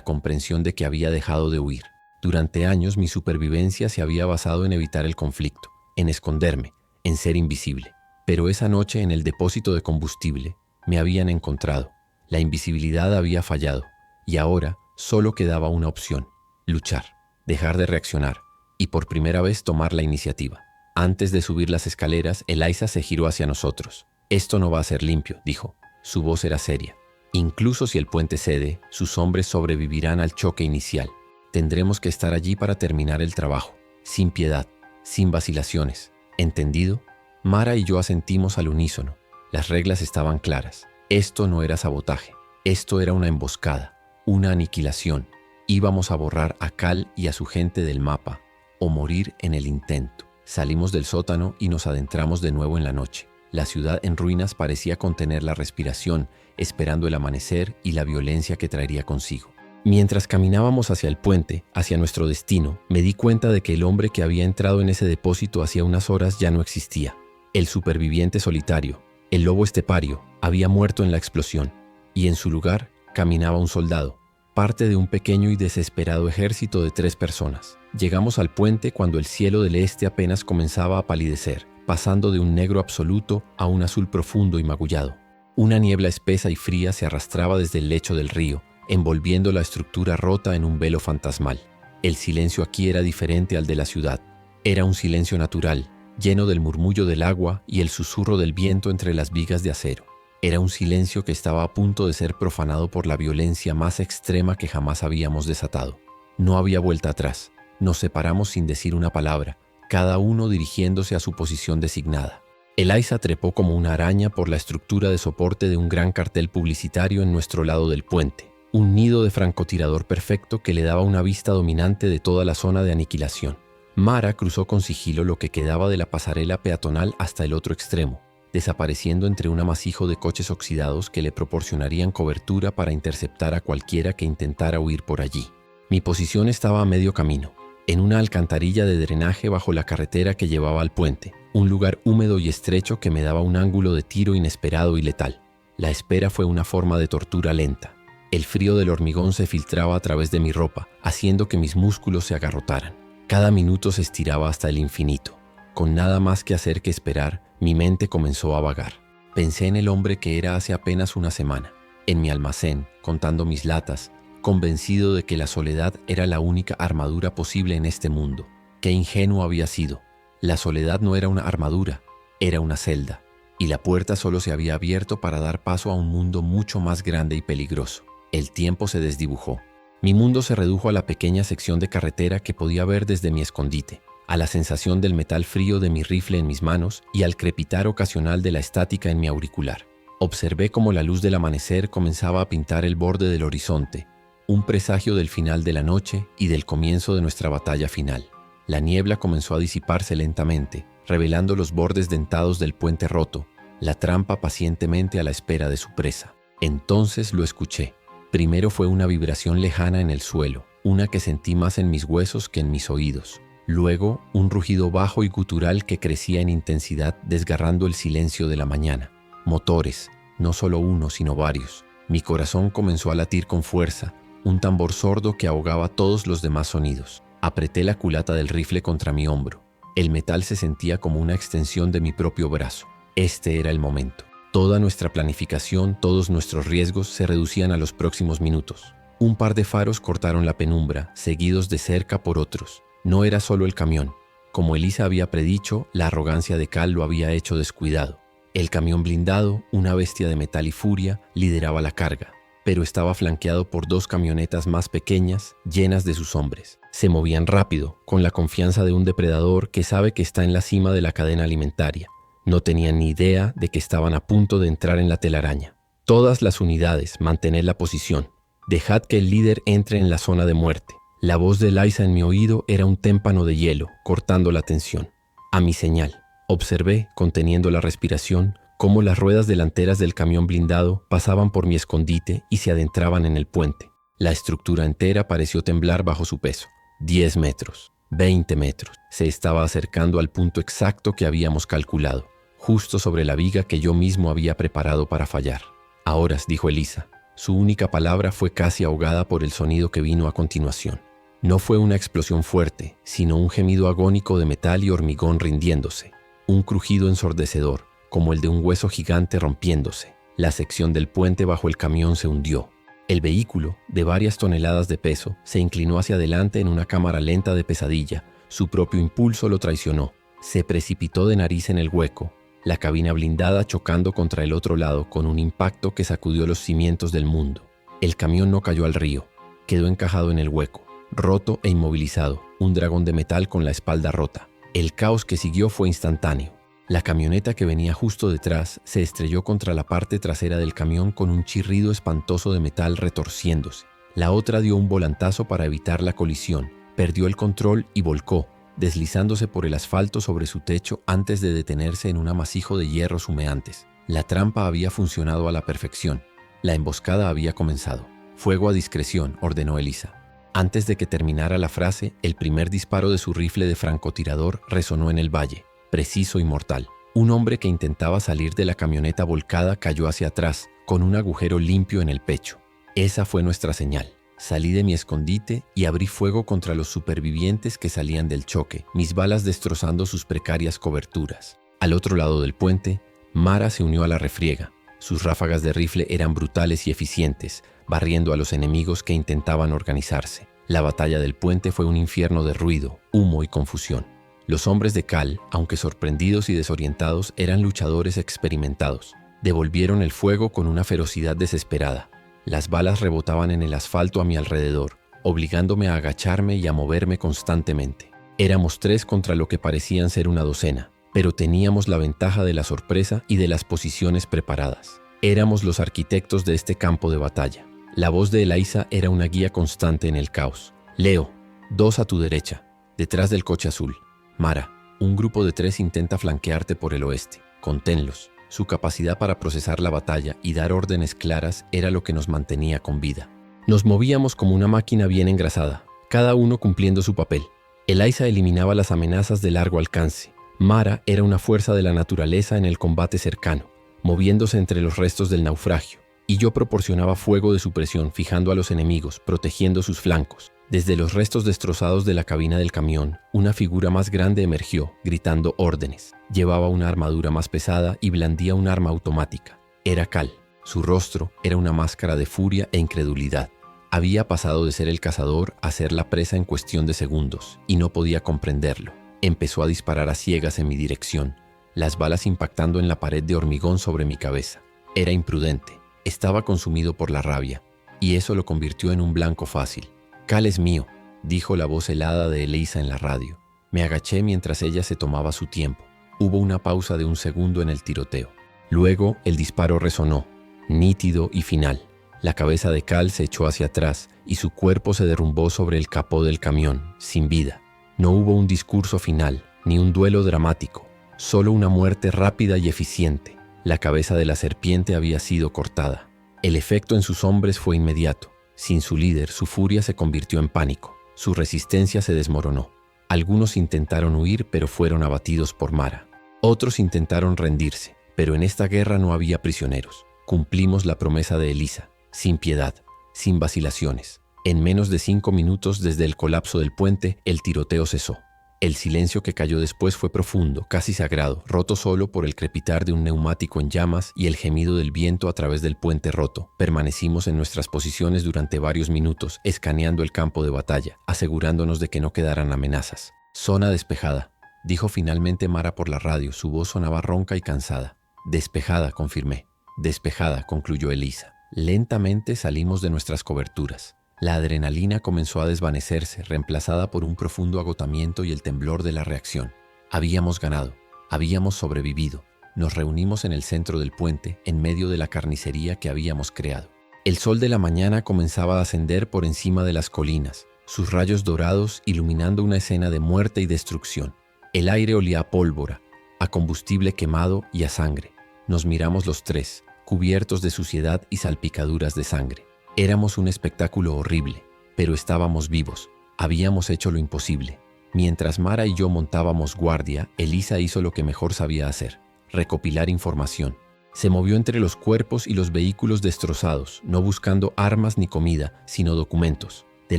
comprensión de que había dejado de huir. Durante años mi supervivencia se había basado en evitar el conflicto, en esconderme, en ser invisible. Pero esa noche en el depósito de combustible me habían encontrado. La invisibilidad había fallado y ahora solo quedaba una opción: luchar, dejar de reaccionar y por primera vez tomar la iniciativa. Antes de subir las escaleras, Elisa se giró hacia nosotros. «Esto no va a ser limpio», dijo. Su voz era seria. «Incluso si el puente cede, sus hombres sobrevivirán al choque inicial. Tendremos que estar allí para terminar el trabajo, sin piedad, sin vacilaciones. ¿Entendido?» Mara y yo asentimos al unísono. Las reglas estaban claras. Esto no era sabotaje. Esto era una emboscada, una aniquilación. Íbamos a borrar a Cal y a su gente del mapa, o morir en el intento. Salimos del sótano y nos adentramos de nuevo en la noche. La ciudad en ruinas parecía contener la respiración, esperando el amanecer y la violencia que traería consigo. Mientras caminábamos hacia el puente, hacia nuestro destino, me di cuenta de que el hombre que había entrado en ese depósito hacía unas horas ya no existía. El superviviente solitario, el lobo estepario, había muerto en la explosión, y en su lugar caminaba un soldado, parte de un pequeño y desesperado ejército de 3 personas. Llegamos al puente cuando el cielo del este apenas comenzaba a palidecer, pasando de un negro absoluto a un azul profundo y magullado. Una niebla espesa y fría se arrastraba desde el lecho del río, envolviendo la estructura rota en un velo fantasmal. El silencio aquí era diferente al de la ciudad. Era un silencio natural, lleno del murmullo del agua y el susurro del viento entre las vigas de acero. Era un silencio que estaba a punto de ser profanado por la violencia más extrema que jamás habíamos desatado. No había vuelta atrás. Nos separamos sin decir una palabra, cada uno dirigiéndose a su posición designada. Eliza trepó como una araña por la estructura de soporte de un gran cartel publicitario en nuestro lado del puente, un nido de francotirador perfecto que le daba una vista dominante de toda la zona de aniquilación. Mara cruzó con sigilo lo que quedaba de la pasarela peatonal hasta el otro extremo, desapareciendo entre un amasijo de coches oxidados que le proporcionarían cobertura para interceptar a cualquiera que intentara huir por allí. Mi posición estaba a medio camino, en una alcantarilla de drenaje bajo la carretera que llevaba al puente, un lugar húmedo y estrecho que me daba un ángulo de tiro inesperado y letal. La espera fue una forma de tortura lenta. El frío del hormigón se filtraba a través de mi ropa, haciendo que mis músculos se agarrotaran. Cada minuto se estiraba hasta el infinito. Con nada más que hacer que esperar, mi mente comenzó a vagar. Pensé en el hombre que era hace apenas una semana, en mi almacén, contando mis latas, convencido de que la soledad era la única armadura posible en este mundo. Qué ingenuo había sido. La soledad no era una armadura, era una celda, y la puerta solo se había abierto para dar paso a un mundo mucho más grande y peligroso. El tiempo se desdibujó. Mi mundo se redujo a la pequeña sección de carretera que podía ver desde mi escondite, a la sensación del metal frío de mi rifle en mis manos y al crepitar ocasional de la estática en mi auricular. Observé cómo la luz del amanecer comenzaba a pintar el borde del horizonte, un presagio del final de la noche y del comienzo de nuestra batalla final. La niebla comenzó a disiparse lentamente, revelando los bordes dentados del puente roto, la trampa pacientemente a la espera de su presa. Entonces lo escuché. Primero fue una vibración lejana en el suelo, una que sentí más en mis huesos que en mis oídos. Luego, un rugido bajo y gutural que crecía en intensidad desgarrando el silencio de la mañana. Motores, no solo uno, sino varios. Mi corazón comenzó a latir con fuerza, un tambor sordo que ahogaba todos los demás sonidos. Apreté la culata del rifle contra mi hombro. El metal se sentía como una extensión de mi propio brazo. Este era el momento. Toda nuestra planificación, todos nuestros riesgos se reducían a los próximos minutos. Un par de faros cortaron la penumbra, seguidos de cerca por otros. No era solo el camión. Como Eliza había predicho, la arrogancia de Cal lo había hecho descuidado. El camión blindado, una bestia de metal y furia, lideraba la carga, pero estaba flanqueado por 2 camionetas más pequeñas, llenas de sus hombres. Se movían rápido, con la confianza de un depredador que sabe que está en la cima de la cadena alimentaria. No tenían ni idea de que estaban a punto de entrar en la telaraña. Todas las unidades, mantened la posición. Dejad que el líder entre en la zona de muerte. La voz de Eliza en mi oído era un témpano de hielo, cortando la tensión. A mi señal, observé, conteniendo la respiración, cómo las ruedas delanteras del camión blindado pasaban por mi escondite y se adentraban en el puente. La estructura entera pareció temblar bajo su peso. 10 metros, 20 metros. Se estaba acercando al punto exacto que habíamos calculado, justo sobre la viga que yo mismo había preparado para fallar. Ahora, dijo Eliza. Su única palabra fue casi ahogada por el sonido que vino a continuación. No fue una explosión fuerte, sino un gemido agónico de metal y hormigón rindiéndose. Un crujido ensordecedor, como el de un hueso gigante rompiéndose. La sección del puente bajo el camión se hundió. El vehículo, de varias toneladas de peso, se inclinó hacia adelante en una cámara lenta de pesadilla. Su propio impulso lo traicionó. Se precipitó de nariz en el hueco, la cabina blindada chocando contra el otro lado con un impacto que sacudió los cimientos del mundo. El camión no cayó al río, quedó encajado en el hueco, roto e inmovilizado, un dragón de metal con la espalda rota. El caos que siguió fue instantáneo. La camioneta que venía justo detrás se estrelló contra la parte trasera del camión con un chirrido espantoso de metal retorciéndose. La otra dio un volantazo para evitar la colisión, perdió el control y volcó, deslizándose por el asfalto sobre su techo antes de detenerse en un amasijo de hierros humeantes. La trampa había funcionado a la perfección. La emboscada había comenzado. «Fuego a discreción», ordenó Eliza. Antes de que terminara la frase, el primer disparo de su rifle de francotirador resonó en el valle, preciso y mortal. Un hombre que intentaba salir de la camioneta volcada cayó hacia atrás, con un agujero limpio en el pecho. Esa fue nuestra señal. Salí de mi escondite y abrí fuego contra los supervivientes que salían del choque, mis balas destrozando sus precarias coberturas. Al otro lado del puente, Mara se unió a la refriega. Sus ráfagas de rifle eran brutales y eficientes, barriendo a los enemigos que intentaban organizarse. La batalla del puente fue un infierno de ruido, humo y confusión. Los hombres de Cal, aunque sorprendidos y desorientados, eran luchadores experimentados. Devolvieron el fuego con una ferocidad desesperada. Las balas rebotaban en el asfalto a mi alrededor, obligándome a agacharme y a moverme constantemente. Éramos 3 contra lo que parecían ser una docena, pero teníamos la ventaja de la sorpresa y de las posiciones preparadas. Éramos los arquitectos de este campo de batalla. La voz de Eliza era una guía constante en el caos. Leo, 2 a tu derecha, detrás del coche azul. Mara, un grupo de 3 intenta flanquearte por el oeste. Conténlos. Su capacidad para procesar la batalla y dar órdenes claras era lo que nos mantenía con vida. Nos movíamos como una máquina bien engrasada, cada uno cumpliendo su papel. Eliza eliminaba las amenazas de largo alcance. Mara era una fuerza de la naturaleza en el combate cercano, moviéndose entre los restos del naufragio, y yo proporcionaba fuego de supresión fijando a los enemigos, protegiendo sus flancos. Desde los restos destrozados de la cabina del camión, una figura más grande emergió, gritando órdenes. Llevaba una armadura más pesada y blandía un arma automática. Era Cal. Su rostro era una máscara de furia e incredulidad. Había pasado de ser el cazador a ser la presa en cuestión de segundos, y no podía comprenderlo. Empezó a disparar a ciegas en mi dirección, las balas impactando en la pared de hormigón sobre mi cabeza. Era imprudente. Estaba consumido por la rabia, y eso lo convirtió en un blanco fácil. «Cal es mío», dijo la voz helada de Eliza en la radio. Me agaché mientras ella se tomaba su tiempo. Hubo una pausa de un segundo en el tiroteo. Luego el disparo resonó, nítido y final. La cabeza de Cal se echó hacia atrás y su cuerpo se derrumbó sobre el capó del camión, sin vida. No hubo un discurso final, ni un duelo dramático, solo una muerte rápida y eficiente. La cabeza de la serpiente había sido cortada. El efecto en sus hombres fue inmediato. Sin su líder, su furia se convirtió en pánico. Su resistencia se desmoronó. Algunos intentaron huir, pero fueron abatidos por Mara. Otros intentaron rendirse, pero en esta guerra no había prisioneros. Cumplimos la promesa de Eliza, sin piedad, sin vacilaciones. En menos de 5 minutos desde el colapso del puente, el tiroteo cesó. El silencio que cayó después fue profundo, casi sagrado, roto solo por el crepitar de un neumático en llamas y el gemido del viento a través del puente roto. Permanecimos en nuestras posiciones durante varios minutos, escaneando el campo de batalla, asegurándonos de que no quedaran amenazas. «Zona despejada», dijo finalmente Mara por la radio. Su voz sonaba ronca y cansada. «Despejada», confirmé. «Despejada», concluyó Eliza. Lentamente salimos de nuestras coberturas. La adrenalina comenzó a desvanecerse, reemplazada por un profundo agotamiento y el temblor de la reacción. Habíamos ganado, habíamos sobrevivido. Nos reunimos en el centro del puente, en medio de la carnicería que habíamos creado. El sol de la mañana comenzaba a ascender por encima de las colinas, sus rayos dorados iluminando una escena de muerte y destrucción. El aire olía a pólvora, a combustible quemado y a sangre. Nos miramos los 3, cubiertos de suciedad y salpicaduras de sangre. Éramos un espectáculo horrible, pero estábamos vivos. Habíamos hecho lo imposible. Mientras Mara y yo montábamos guardia, Eliza hizo lo que mejor sabía hacer: recopilar información. Se movió entre los cuerpos y los vehículos destrozados, no buscando armas ni comida, sino documentos. De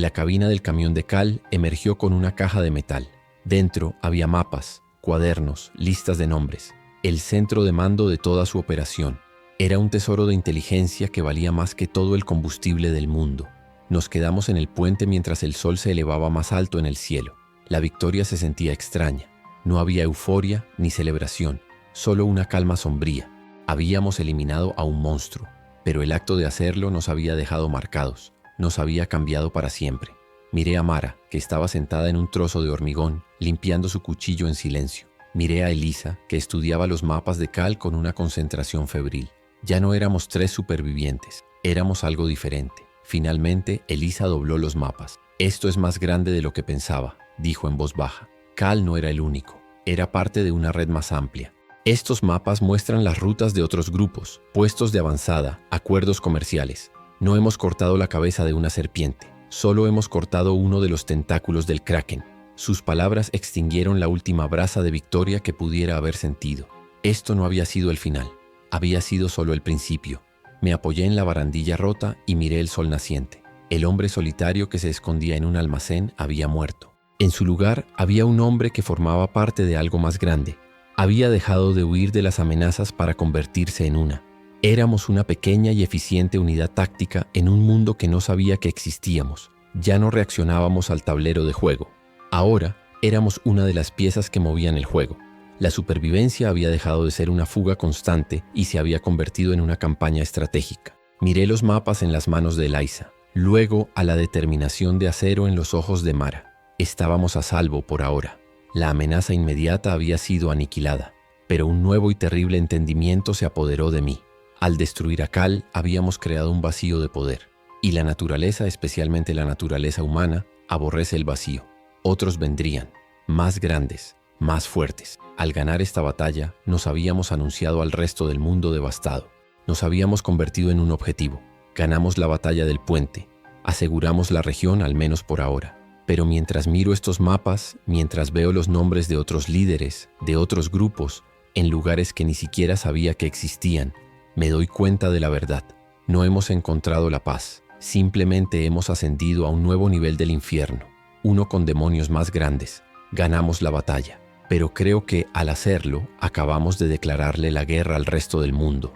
la cabina del camión de Cal emergió con una caja de metal. Dentro había mapas, cuadernos, listas de nombres. El centro de mando de toda su operación. Era un tesoro de inteligencia que valía más que todo el combustible del mundo. Nos quedamos en el puente mientras el sol se elevaba más alto en el cielo. La victoria se sentía extraña. No había euforia ni celebración, solo una calma sombría. Habíamos eliminado a un monstruo, pero el acto de hacerlo nos había dejado marcados, nos había cambiado para siempre. Miré a Mara, que estaba sentada en un trozo de hormigón, limpiando su cuchillo en silencio. Miré a Eliza, que estudiaba los mapas de Cal con una concentración febril. Ya no éramos 3 supervivientes, éramos algo diferente. Finalmente, Eliza dobló los mapas. «Esto es más grande de lo que pensaba», dijo en voz baja. Cal no era el único, era parte de una red más amplia. Estos mapas muestran las rutas de otros grupos, puestos de avanzada, acuerdos comerciales. No hemos cortado la cabeza de una serpiente, solo hemos cortado uno de los tentáculos del Kraken. Sus palabras extinguieron la última brasa de victoria que pudiera haber sentido. Esto no había sido el final, había sido solo el principio. Me apoyé en la barandilla rota y miré el sol naciente. El hombre solitario que se escondía en un almacén había muerto. En su lugar había un hombre que formaba parte de algo más grande. Había dejado de huir de las amenazas para convertirse en una. Éramos una pequeña y eficiente unidad táctica en un mundo que no sabía que existíamos. Ya no reaccionábamos al tablero de juego. Ahora éramos una de las piezas que movían el juego. La supervivencia había dejado de ser una fuga constante y se había convertido en una campaña estratégica. Miré los mapas en las manos de Eliza, luego a la determinación de acero en los ojos de Mara. Estábamos a salvo por ahora. La amenaza inmediata había sido aniquilada, pero un nuevo y terrible entendimiento se apoderó de mí. Al destruir a Cal, habíamos creado un vacío de poder, y la naturaleza, especialmente la naturaleza humana, aborrece el vacío. Otros vendrían, más grandes, más fuertes. Al ganar esta batalla, nos habíamos anunciado al resto del mundo devastado. Nos habíamos convertido en un objetivo. Ganamos la batalla del puente. Aseguramos la región, al menos por ahora. Pero mientras miro estos mapas, mientras veo los nombres de otros líderes, de otros grupos, en lugares que ni siquiera sabía que existían, me doy cuenta de la verdad. No hemos encontrado la paz. Simplemente hemos ascendido a un nuevo nivel del infierno, uno con demonios más grandes. Ganamos la batalla, pero creo que al hacerlo acabamos de declararle la guerra al resto del mundo.